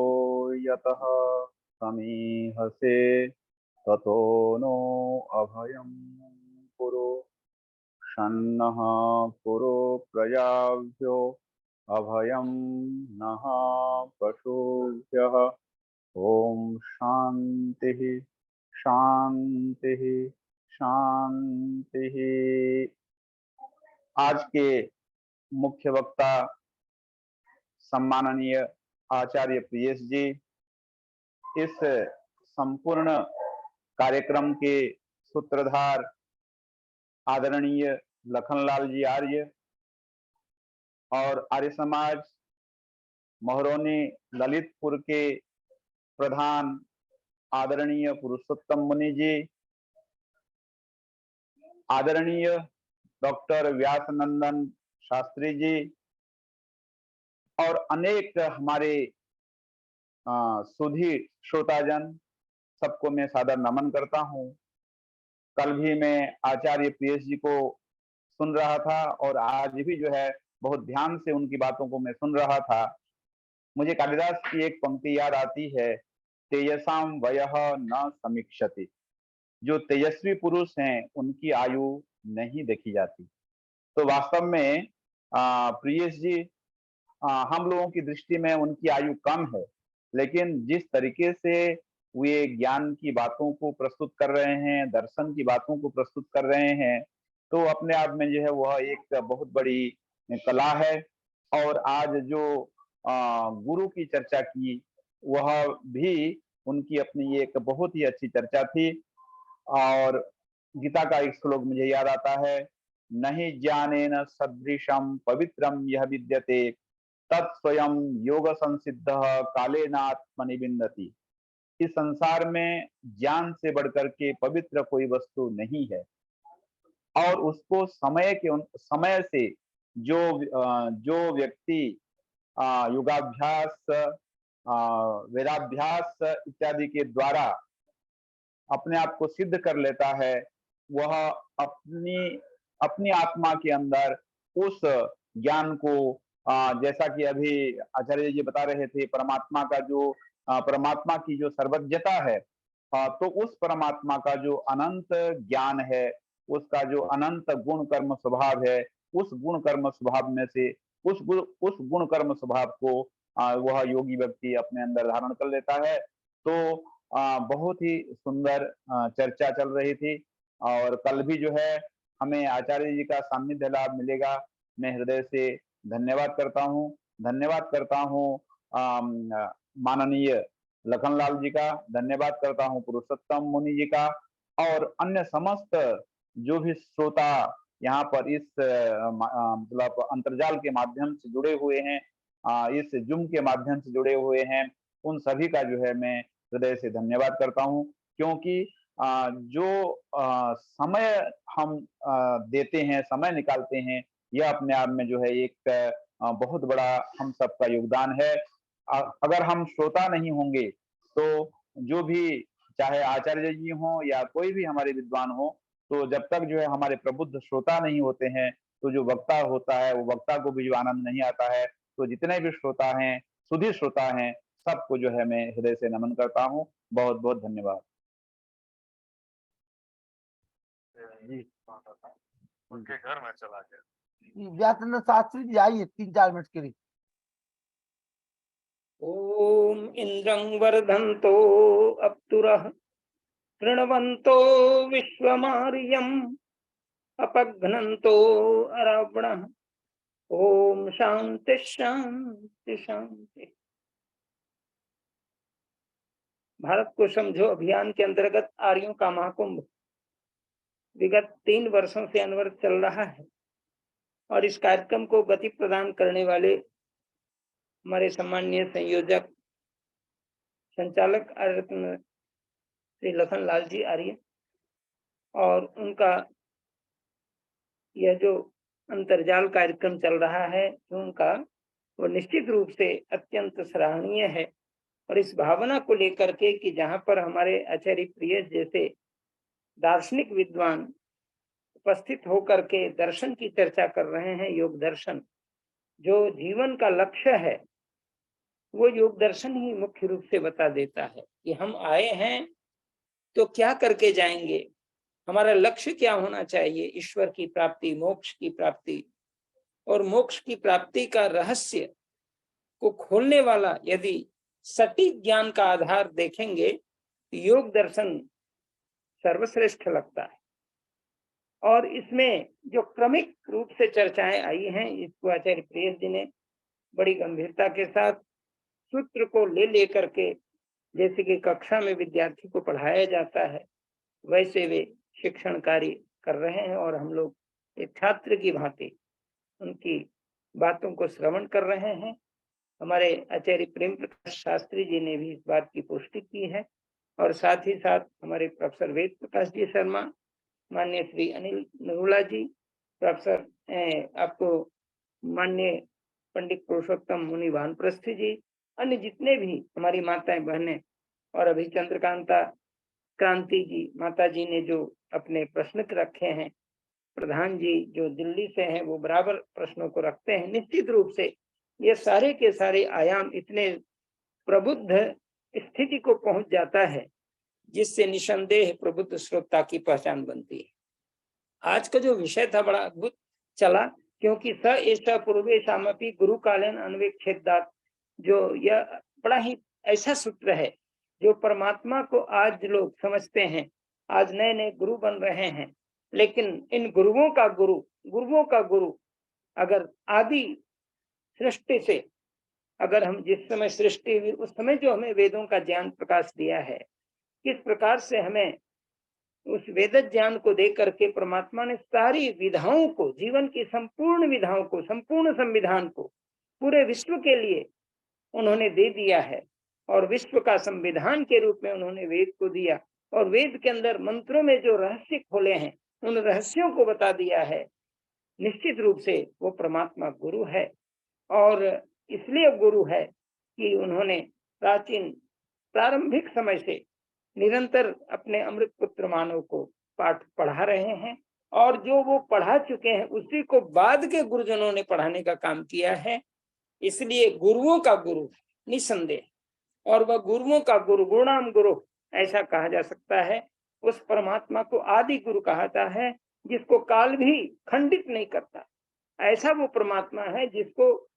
यतः समीहसे ततो नो अभयं कुरु शन्नः कुरु प्रजाभ्यो अभयं नः पशुभ्यः। ओम शांति शांति शांति। आज के मुख्य वक्ता सम्माननीय आचार्य प्रियेश जी, इस संपूर्ण कार्यक्रम के सूत्रधार आदरणीय लखनलाल जी आर्य और आर्य समाज महरौनी ललितपुर के प्रधान आदरणीय पुरुषोत्तम मुनि जी, आदरणीय डॉक्टर व्यासनंदन शास्त्री जी और अनेक हमारे सुधी श्रोताजन, सबको मैं सादर नमन करता हूँ। कल भी मैं आचार्य प्रियेश जी को सुन रहा था और आज भी जो है बहुत ध्यान से उनकी बातों को मैं सुन रहा था। मुझे कालिदास की एक पंक्ति याद आती है, तेजसाम वयः न समीक्षति। जो तेजस्वी पुरुष हैं उनकी आयु नहीं देखी जाती। तो वास्तव में प्रियेश जी, हम लोगों की दृष्टि में उनकी आयु कम है, लेकिन जिस तरीके से वे ज्ञान की बातों को प्रस्तुत कर रहे हैं, दर्शन की बातों को प्रस्तुत कर रहे हैं, तो अपने आप में जो है वह एक बहुत बड़ी कला है। और आज जो गुरु की चर्चा की, वह भी उनकी अपनी एक बहुत ही अच्छी चर्चा थी। और गीता का एक श्लोक मुझे याद आता है, नहीं ज्ञानेन सदृशम पवित्रम यह विद्यते तत्स्वयं योग संसिद्ध कालेनात्मनि विन्दति। इस संसार में ज्ञान से बढ़कर के पवित्र कोई वस्तु नहीं है। और उसको समय से जो व्यक्ति योगाभ्यास, वेदाभ्यास इत्यादि के द्वारा अपने आप को सिद्ध कर लेता है, वह अपनी अपनी आत्मा के अंदर उस ज्ञान को जैसा कि अभी आचार्य जी बता रहे थे, परमात्मा का जो परमात्मा की जो सर्वज्ञता है, तो उस परमात्मा का जो अनंत ज्ञान है, उसका जो अनंत गुण कर्म स्वभाव है, उस गुण कर्म स्वभाव में से उस गुण कर्म स्वभाव को वह योगी व्यक्ति अपने अंदर धारण कर लेता है। तो बहुत ही सुंदर चर्चा चल रही थी और कल भी जो है हमें आचार्य जी का सानिध्य लाभ मिलेगा। मैं हृदय से धन्यवाद करता हूँ। धन्यवाद करता हूँ माननीय लखनलाल जी का, धन्यवाद करता हूँ पुरुषोत्तम मुनि जी का और अन्य समस्त जो भी श्रोता यहाँ पर इस मतलब अंतर्जाल के माध्यम से जुड़े हुए हैं, इस जूम के माध्यम से जुड़े हुए हैं, उन सभी का जो है मैं हृदय से धन्यवाद करता हूँ। क्योंकि जो समय हम देते हैं, समय निकालते हैं, यह अपने आप में जो है एक बहुत बड़ा हम सबका योगदान है। अगर हम श्रोता नहीं होंगे तो जो भी चाहे आचार्य जी हों या कोई भी हमारे विद्वान हो, तो जब तक जो है हमारे प्रबुद्ध श्रोता नहीं होते हैं, तो जो वक्ता होता है वो वक्ता को भी जो आनंद नहीं आता है। तो जितने भी श्रोता हैं, सुधी श्रोता हैं, सबको जो है मैं हृदय से नमन करता हूँ। बहुत बहुत धन्यवाद जी। उनके घर में चला गया। व्याकरण शास्त्री जी आइए 3-4 मिनट के लिए। ओम इंद्रं वर्धन्तो अप्तुरः कृण्वन्तो विश्वमार्यम् अपघ्नन्तो अरावणः। ओम शांति शांति शांति। भारत को समझो अभियान के अंतर्गत आर्यों का महाकुंभ विगत 3 वर्षों से अनवरत चल रहा है और इस कार्यक्रम को गति प्रदान करने वाले हमारे सम्माननीय संयोजक संचालक आर्यरत्न श्री लखनलाल जी आर्य और उनका यह जो अंतर्जाल कार्यक्रम चल रहा है उनका वो निश्चित रूप से अत्यंत सराहनीय है। और इस भावना को लेकर के कि जहाँ पर हमारे आचार्य प्रिय जैसे दार्शनिक विद्वान उपस्थित होकर के दर्शन की चर्चा कर रहे हैं, योग दर्शन जो जीवन का लक्ष्य है, वो योग दर्शन ही मुख्य रूप से बता देता है कि हम आए हैं तो क्या करके जाएंगे, हमारा लक्ष्य क्या होना चाहिए, ईश्वर की प्राप्ति, मोक्ष की प्राप्ति। और मोक्ष की प्राप्ति का रहस्य को खोलने वाला यदि सटीक ज्ञान का आधार देखेंगे तो योग दर्शन सर्वश्रेष्ठ लगता है। और इसमें जो क्रमिक रूप से चर्चाएं आई हैं, इसको आचार्य प्रियस जी ने बड़ी गंभीरता के साथ सूत्र को ले लेकर के, जैसे कि कक्षा में विद्यार्थी को पढ़ाया जाता है वैसे वे शिक्षण कार्य कर रहे हैं और हम लोग एक छात्र की भांति उनकी बातों को श्रवण कर रहे हैं। हमारे आचार्य प्रेम प्रकाश शास्त्री जी ने भी इस बात की पुष्टि की है और साथ ही साथ हमारे प्रोफेसर वेद प्रकाश जी शर्मा, माननीय श्री अनिल नरूला जी, प्रोफेसर आपको माननीय पंडित पुरुषोत्तम मुनि वानप्रस्थी जी, अन्य जितने भी हमारी माताएं बहनें और अभी चंद्रकांता क्रांति जी माता जी ने जो अपने प्रश्न रखे हैं, प्रधान जी जो दिल्ली से हैं वो बराबर प्रश्नों को रखते हैं। निश्चित रूप से ये सारे के सारे आयाम इतने प्रबुद्ध स्थिति को पहुंच जाता है जिससे निसंदेह प्रबुद्ध श्रोता की पहचान बनती है। आज का जो विषय था बड़ा अद्भुत चला, क्योंकि स ऐसा पूर्वे सामपि गुरु कालेन अन्वेक्षेदात, जो यह बड़ा ही ऐसा सूत्र है जो परमात्मा को आज लोग समझते हैं, आज नए नए गुरु बन रहे हैं, लेकिन इन गुरुओं का गुरु अगर आदि सृष्टि से, अगर हम जिस समय सृष्टि हुई उस समय जो हमें वेदों का ज्ञान प्रकाश दिया है, किस प्रकार से हमें उस वेद ज्ञान को दे करके परमात्मा ने सारी विधाओं को, जीवन की संपूर्ण विधाओं को, संपूर्ण संविधान को पूरे विश्व के लिए उन्होंने दे दिया है और विश्व का संविधान के रूप में उन्होंने वेद को दिया और वेद के अंदर मंत्रों में जो रहस्य खोले हैं उन रहस्यों को बता दिया है। निश्चित रूप से वो परमात्मा गुरु है और इसलिए गुरु है कि उन्होंने प्राचीन प्रारंभिक समय से निरंतर अपने अमृत पुत्र मानव को पाठ पढ़ा रहे हैं, और जो वो पढ़ा चुके हैं उसी को बाद के गुरुजनों ने पढ़ाने का काम किया है। इसलिए गुरुओं का गुरु निसंदेह, और वह गुरुओं का गुरु, गुणाम गुरु ऐसा कहा जा सकता है। उस परमात्मा को आदि गुरु कहता है, जिसको काल भी खंडित नहीं करता। ऐसा वो परमात्मा है जिसको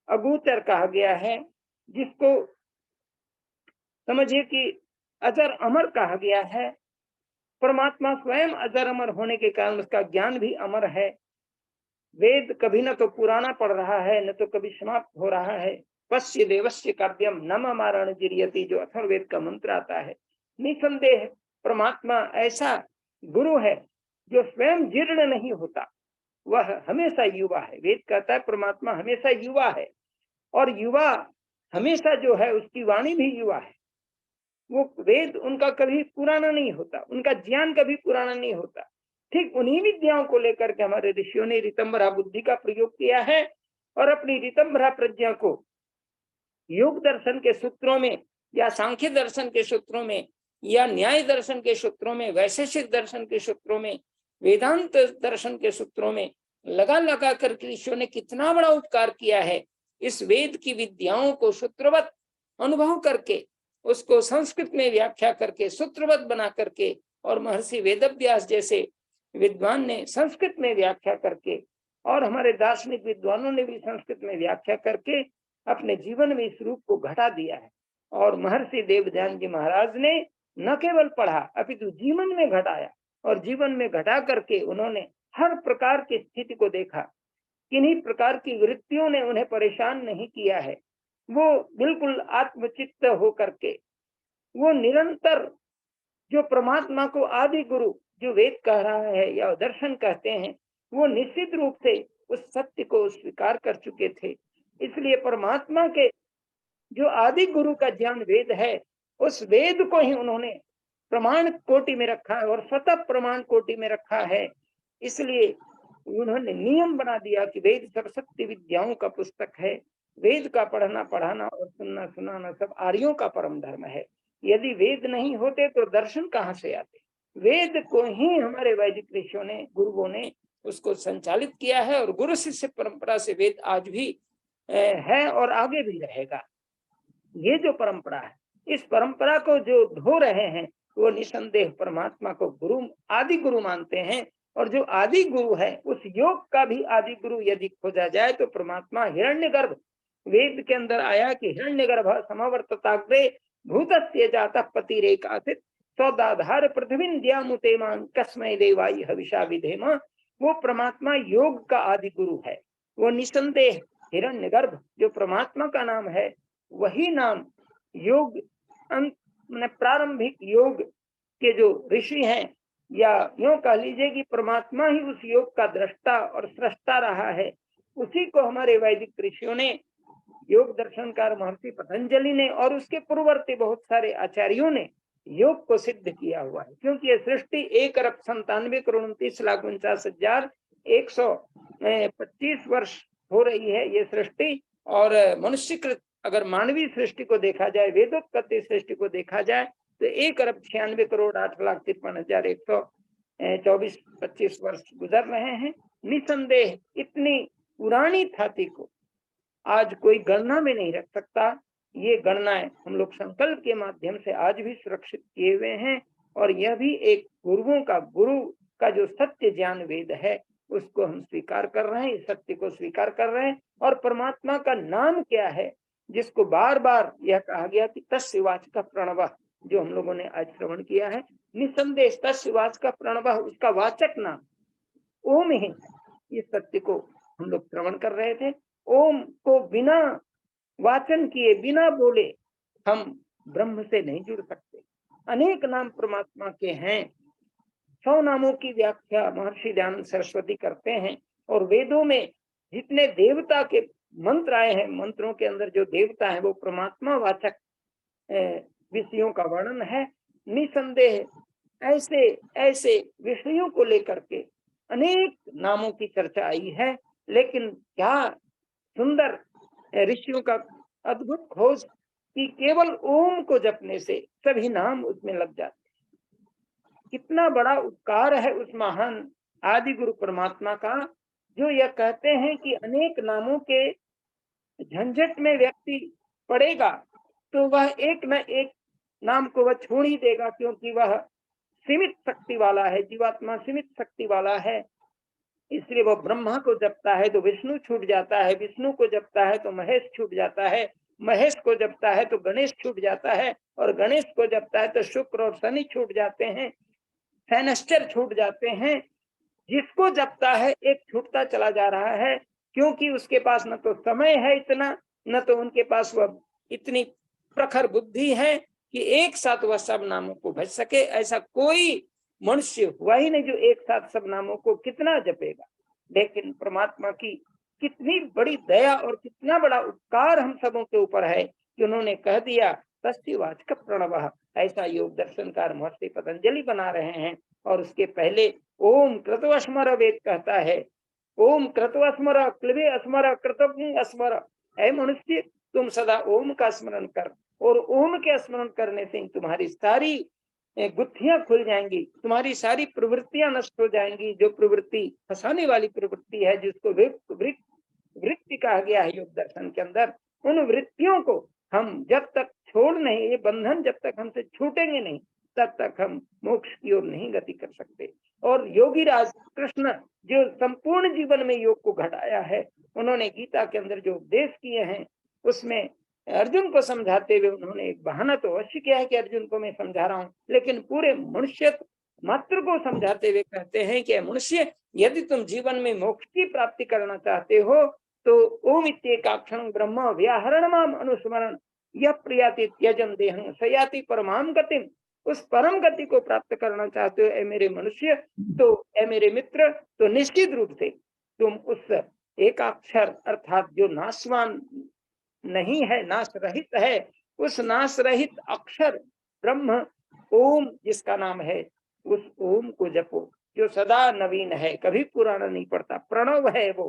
अगोचर कहा गया है, जिसको समझिए कि अजर अमर कहा गया है। परमात्मा स्वयं अजर अमर होने के कारण उसका ज्ञान भी अमर है। वेद कभी न तो पुराना पड़ रहा है, न तो कभी समाप्त हो रहा है। पश्य देवस्य काव्यम नम मारण जिरियति, जो अथर्ववेद का मंत्र आता है। निसंदेह परमात्मा ऐसा गुरु है जो स्वयं जीर्ण नहीं होता, वह हमेशा युवा है। वेद कहता है परमात्मा हमेशा युवा है, और युवा हमेशा जो है उसकी वाणी भी युवा है। वो वेद उनका कभी पुराना नहीं होता, उनका ज्ञान कभी पुराना नहीं होता। ठीक उन्हीं विद्याओं को लेकर के हमारे ऋषियों ने ऋतंभरा बुद्धि का प्रयोग किया है, और अपनी ऋतंभरा प्रज्ञा को योग दर्शन के सूत्रों में, या सांख्य दर्शन के सूत्रों में, या न्याय दर्शन के सूत्रों में, वैशेषिक दर्शन के सूत्रों में, वेदांत दर्शन के सूत्रों में लगा लगा कर ऋषियों ने कितना बड़ा उपकार किया है। इस वेद की विद्याओं को सूत्रवत अनुभव करके, उसको संस्कृत में व्याख्या करके, सूत्रवत बना करके, और महर्षि वेदव्यास जैसे विद्वान ने संस्कृत में व्याख्या करके, और हमारे दार्शनिक विद्वानों ने भी संस्कृत में व्याख्या करके अपने जीवन में इस रूप को घटा दिया है। और महर्षि देवध्यान जी महाराज ने न केवल पढ़ा अपितु जीवन में घटाया, और जीवन में घटा करके उन्होंने हर प्रकार की स्थिति को देखा। किन्हीं प्रकार की वृत्तियों ने उन्हें परेशान नहीं किया है। वो बिल्कुल आत्मचित्त होकर के वो निरंतर जो परमात्मा को आदि गुरु जो वेद कह रहा है या दर्शन कहते हैं, वो निश्चित रूप से उस सत्य को स्वीकार कर चुके थे। इसलिए परमात्मा के जो आदि गुरु का ज्ञान वेद है, उस वेद को ही उन्होंने प्रमाण कोटि में रखा है, और स्वतः प्रमाण कोटि में रखा है। इसलिए उन्होंने नियम बना दिया कि वेद सरस्वती विद्याओं का पुस्तक है। वेद का पढ़ना पढ़ाना और सुनना सुनाना सब आर्यों का परम धर्म है। यदि वेद नहीं होते तो दर्शन कहाँ से आते। वेद को ही हमारे वैदिक ऋषियों ने, गुरुओं ने उसको संचालित किया है, और गुरु शिष्य परंपरा से वेद आज भी है और आगे भी रहेगा। ये जो परंपरा है, इस परंपरा को जो ढो रहे हैं वो निसंदेह परमात्मा को गुरु, आदि गुरु मानते हैं। और जो आदि गुरु है, उस योग का भी आदि गुरु यदि खोजा जाए तो परमात्मा हिरण्यगर्भ, वेद के अंदर आया कि हिरण्यगर्भ समवर्तताग्रे भूतस्य जातः पतिरेकासित सौदाधार पृथ्वीं द्यामुतेमान कस्मै देवाय हविषा विधेम। वो परमात्मा योग का आदि गुरु है। वो निसंदेह हिरण्यगर्भ जो परमात्मा का नाम है, वही नाम योग प्रारंभिक योग के जो ऋषि हैं, या यूं कह लीजिए कि परमात्मा ही उस योग का दृष्टा और सृष्टा रहा है। उसी को हमारे वैदिक ऋषियों ने, योग दर्शनकार महर्षि पतंजलि ने और उसके पूर्ववर्ती बहुत सारे आचार्यों ने योग को सिद्ध किया हुआ है। क्योंकि ये सृष्टि 1,97,49,125 वर्ष हो रही है ये सृष्टि। और मनुष्यकृत अगर मानवीय सृष्टि को देखा जाए, वेदोत्पत्ति सृष्टि को देखा जाए, तो 1,96,08,53,124-25 वर्ष गुजर रहे हैं। निसंदेह इतनी पुरानी थाती को आज कोई गणना में नहीं रख सकता। ये गणनाएं हम लोग संकल्प के माध्यम से आज भी सुरक्षित किए हुए हैं। और यह भी एक गुरुओं का, गुरु का जो सत्य ज्ञान वेद है, उसको हम स्वीकार कर रहे हैं, सत्य को स्वीकार कर रहे हैं। और परमात्मा का नाम क्या है, जिसको बार बार यह कहा गया कि तस्य वाचक प्रणव, जो हम लोगों ने आज श्रवण किया है, निसंदेह तस्य वाचक प्रणव, उसका वाचक नाम ओम ही। इस सत्य को हम लोग श्रवण कर रहे थे। ओम को बिना वाचन किए, बिना बोले हम ब्रह्म से नहीं जुड़ सकते। अनेक नाम परमात्मा के हैं। 100 नामों की व्याख्या महर्षि दयानंद सरस्वती करते हैं। और वेदों में जितने देवता के मंत्र आए हैं, मंत्रों के अंदर जो देवता है वो परमात्मा वाचक विषयों का वर्णन है। निसंदेह ऐसे ऐसे विषयों को लेकर के अनेक नामों की चर्चा आई है। लेकिन क्या सुंदर ऋषियों का अद्भुत खोज कि केवल ओम को जपने से सभी नाम उसमें लग जाते हैं। कितना बड़ा उपकार है उस महान आदि गुरु परमात्मा का, जो यह कहते हैं कि अनेक नामों के झंझट में व्यक्ति पड़ेगा तो वह एक न एक नाम को वह छोड़ ही देगा, क्योंकि वह सीमित शक्ति वाला है, जीवात्मा सीमित शक्ति वाला है। इसलिए वह ब्रह्मा को जपता है तो विष्णु छूट जाता है, विष्णु को जपता है तो महेश छूट जाता है, महेश को जपता है तो गणेश छूट जाता है, और गणेश को जपता है तो शुक्र और शनि छूट जाते हैं, शनिश्चर छूट जाते हैं। जिसको जपता है एक छूटता चला जा रहा है, क्योंकि उसके पास न तो समय है इतना, न तो उनके पास वह इतनी प्रखर बुद्धि है कि एक साथ वह सब नामों को भज सके। ऐसा कोई मनुष्य हुआ ही नहीं जो एक साथ सब नामों को कितना जपेगा। लेकिन परमात्मा की कितनी बड़ी दया और कितना बड़ा उपकार हम सबों के ऊपर है कि उन्होंने कह दिया तस्वाचक प्रणवः। ऐसा योग दर्शनकार महर्षि पतंजलि बना रहे हैं। और उसके पहले ओम कृतवस्मर वेद कहता है, ओम कृतवस्मर क्लिबे स्मर कृतज्ञ स्मर। ऐ मनुष्य तुम सदा ओम का स्मरण कर, और ओम के स्मरण करने से तुम्हारी सारी गुत्थियां खुल जाएंगी, तुम्हारी सारी प्रवृत्तियां नष्ट हो जाएंगी। जो प्रवृत्ति फंसाने वाली प्रवृत्ति है, जिसको वृत्ति कहा गया है योग दर्शन के अंदर, उन वृत्तियों को हम जब तक छोड़ नहीं, ये बंधन जब तक हमसे छूटेंगे नहीं, तब तक हम मोक्ष की ओर नहीं गति कर सकते। और योगी राज कृष्ण जो संपूर्ण जीवन में योग को घटाया है, उन्होंने गीता के अंदर जो उपदेश किए हैं उसमें अर्जुन को समझाते हुए उन्होंने एक बहाना तो अवश्य किया है कि अर्जुन को मैं समझा रहा हूँ, लेकिन पूरे मनुष्य मात्र को समझाते हुए कहते हैं कि मनुष्य, यदि तुम जीवन में मोक्ष की प्राप्ति करना चाहते हो तो ओम इत्येकाक्षरं ब्रह्म व्याहरणमाम अनुस्मरण यह प्रियाति त्यजन देहं सयाति परमाम गतिम। उस परम गति को प्राप्त करना चाहते हो ए मेरे मनुष्य, तो ए मेरे मित्र, तो निश्चित रूप से तुम उस एकाक्षर अर्थात जो नाशवान नहीं है, नाश रहित है, उस नाश रहित अक्षर ब्रह्म ओम जिसका नाम है, उस ओम को जपो जो सदा नवीन है, कभी पुराना नहीं पड़ता। प्रणव है वो,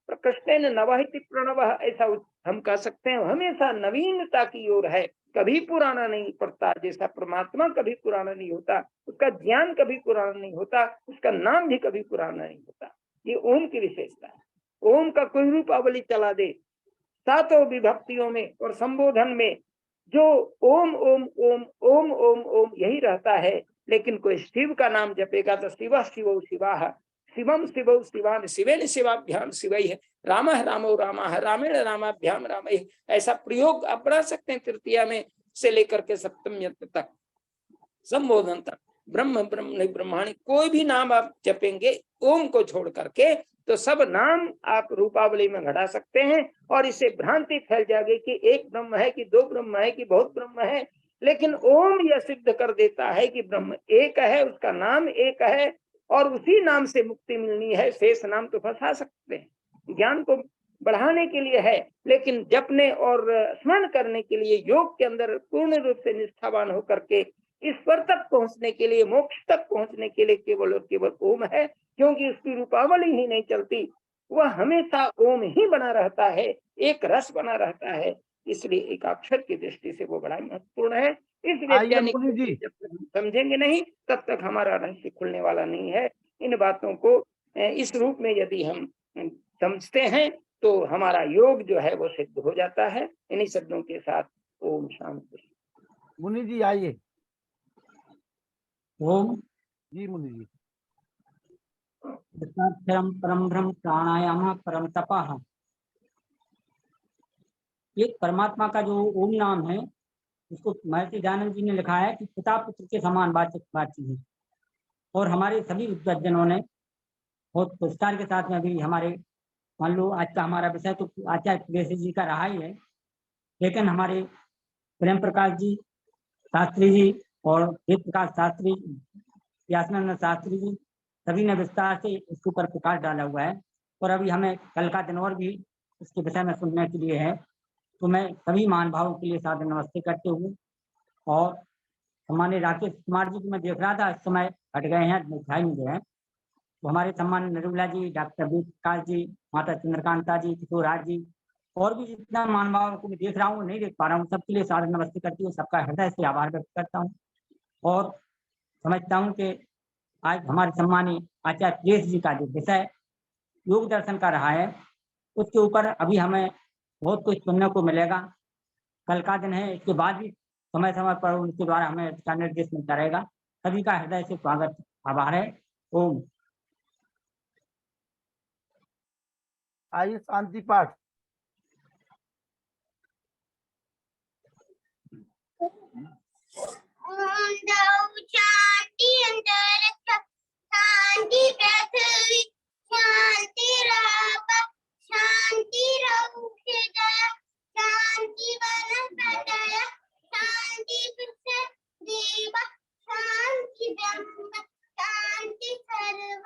प्रकृष्टेन नवहिति प्रणव, ऐसा हम कह सकते हैं, हमेशा नवीनता की ओर है, कभी पुराना नहीं पड़ता। जैसा परमात्मा कभी पुराना नहीं होता, उसका ज्ञान कभी पुराना नहीं होता, उसका नाम भी कभी पुराना नहीं होता। ये ओम की विशेषता है। ओम का कोई रूपावली चला दे सातों विभक्तियों में और संबोधन में, जो ओम ओम ओम ओम ओम ओम यही रहता है। लेकिन कोई शिव का नाम जपेगा तो शिव शिवो शिवाः शिवम शिवौ शिवान शिवेन शिवाभ्याम शिवैः रामः रामो रामाः रामेण रामाभ्याम रामैः। ऐसा प्रयोग आप बना सकते हैं तृतीया में से लेकर के सप्तम यंत्र तक, संबोधन तक। ब्रह्म ब्रह्म ब्रह्माणी कोई भी नाम आप जपेंगे ओम को छोड़ करके, तो सब नाम आप रूपावली में घटा सकते हैं। और इससे भ्रांति फैल जाएगी कि एक ब्रह्म है कि दो ब्रह्म है कि बहुत ब्रह्म है। लेकिन ओम यह सिद्ध कर देता है कि ब्रह्म एक है, उसका नाम एक है, और उसी नाम से मुक्ति मिलनी है। शेष नाम तो फंसा सकते हैं, ज्ञान को बढ़ाने के लिए है, लेकिन जपने और स्मरण करने के लिए, योग के अंदर पूर्ण रूप से निष्ठावान होकर के ईश्वर तक पहुंचने के लिए, मोक्ष तक पहुंचने के लिए केवल और केवल ओम है। क्योंकि उसकी रूपावली ही नहीं चलती, वह हमेशा ओम ही बना रहता है, एक रस बना रहता है। इसलिए एक अक्षर की दृष्टि से वो बड़ा महत्वपूर्ण है। इसलिए जब तक हम समझेंगे नहीं, तब तक हमारा रहस्य खुलने वाला नहीं है। इन बातों को इस रूप में यदि हम समझते हैं तो हमारा योग जो है वो सिद्ध हो जाता है। इन्हीं शब्दों के साथ ओम शांति। मुनि जी आइए। ओम जी मुनि जी। परम ब्रह्म प्राणायाम परम तपः। एक परमात्मा का जो ओम नाम है, उसको महर्षि दयानंद जी ने लिखा है कि पिता पुत्र के समान बातचीत है। और हमारे सभी विद्वज्जनों ने बहुत पुरस्कार के साथ में भी, हमारे मान लो आज का हमारा विषय तो आचार्य प्रेयसी जी का रहा ही है, लेकिन हमारे प्रेम प्रकाश जी शास्त्री जी और वेद प्रकाश शास्त्री, व्यासनंद शास्त्री जी, सभी ने विस्तार से इसके ऊपर प्रकाश डाला हुआ है। और अभी हमें कल का दिन और भी इसके विषय में सुनने के लिए है। तो मैं सभी महान भावों के लिए सादर नमस्ते करते हुए, और हमारे राकेश कुमार जी को मैं देख रहा था, इस समय हट गए हैं, दिखाई नहीं गए हैं। तो हमारे सम्मान निर्मला जी, डॉक्टर वेद प्रकाश जी, माता चंद्रकांता जी, किशोर राज जी और भी जितना मानवाओं को मैं देख रहा हूँ, नहीं देख पा रहा हूँ, सबके लिए सादर नमस्ते करती हूँ, सबका हृदय से आभार व्यक्त करता हूँ और समझता हूँ कि आज हमारे सम्मानीय आचार्य प्रेस जी का जो विषय योग दर्शन का रहा है, उसके ऊपर अभी हमें बहुत कुछ सुनने को मिलेगा। कल का दिन है, इसके बाद भी समय समय पर उनके द्वारा हमें इसका निर्देश मिलता रहेगा। सभी का हृदय से स्वागत, आभार है। ओम। आइए शांति पाठ। ओम द्रौ शांति अंतरिक्ष शांति पृथ्वी शांति राप शांति रौषधय शांति वनस्पतय शांति वृक्ष देव शांति ब्रह्म शांति सर्व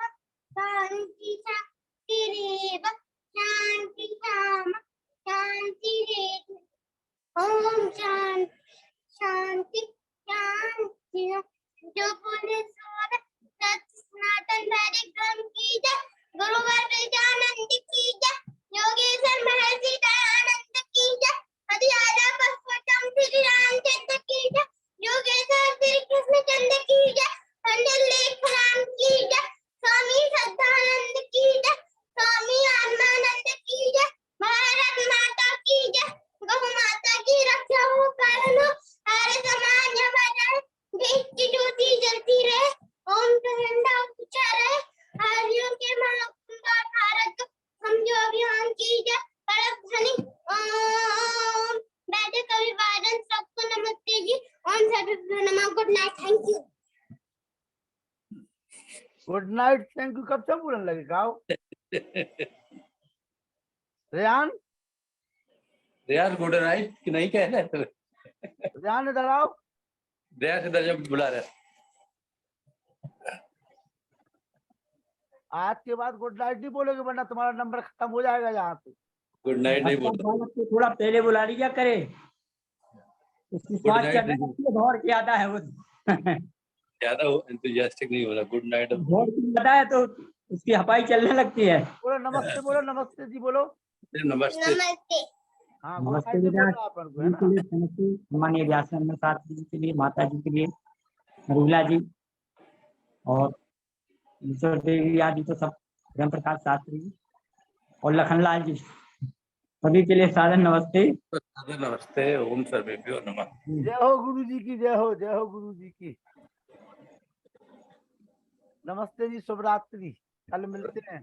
शांति शक्तिरेव शांति धाम शांति रेव। ओम शांति शांति शांति। जो बोले सोने सत्य सनातन वैदिक धर्म की जय, गुरुवर विद्यानंद की जय, योगेश्वर महर्षि दयानंद की जय, अधिराजा पुरुषोत्तम श्री रामचंद्र की जय, योगेश्वर श्री कृष्ण चंद्र की जय, पंडित लेखराम की जय, स्वामी श्रद्धानंद की जय, स्वामी आत्मानंद की जय, भारत माता की जय, गौ माता की रक्षा हो करनो, हर समाज बजाए, देश की ज्योति जलती रहे, ओम झंडा ऊंचा रहे, हरियों के महाकुंभ भारत को समझो अभियान की जय, परम धनी ओम। बैठक अभिवादन, सबको नमस्ते जी, ओम सभी नमः, good night, thank you. Good night thank you कब से बोलने लगे गाओ? रेहान यार गुड नाइट कि नहीं कहना है? रेहान इधर आओ। दया से दर्जा बुला रहा है। आज के बाद गुड नाइट नहीं बोलोगे वरना तुम्हारा नंबर खत्म हो जाएगा यहाँ पे। गुड नाइट नहीं अच्छा, बोलता। बालक को थोड़ा पहले बुला लिया करे, उसकी Good स्वाद night, करने दीदी। लगती है, दौड़ के आता है वो। ज्यादा एंथुसियास्टिक नहीं हो रहा। Good night. दौड़ के आता है तो उसकी हपाई चलने लगती है। बोलो नमस्ते जी बोलो। नमस्ते। नमस्ते। हाँ गुड नमस्ते नाइट बेटा, बोलना अपन को है ना। माननीय व्यासन शास्त्री जी के लिए, माता जी के लिए, रूला जी और ईश्वर देवी आदि तो सब, ब्रह्म प्रकाश शास्त्री जी और लखनलाल जी, सभी के लिए सादर नमस्ते। नमस्ते। ओम सर्वेभ्यो नमः। जय हो गुरु जी की, जय हो गुरु जी की। नमस्ते जी, शुभ रात्रि, कल मिलते हैं।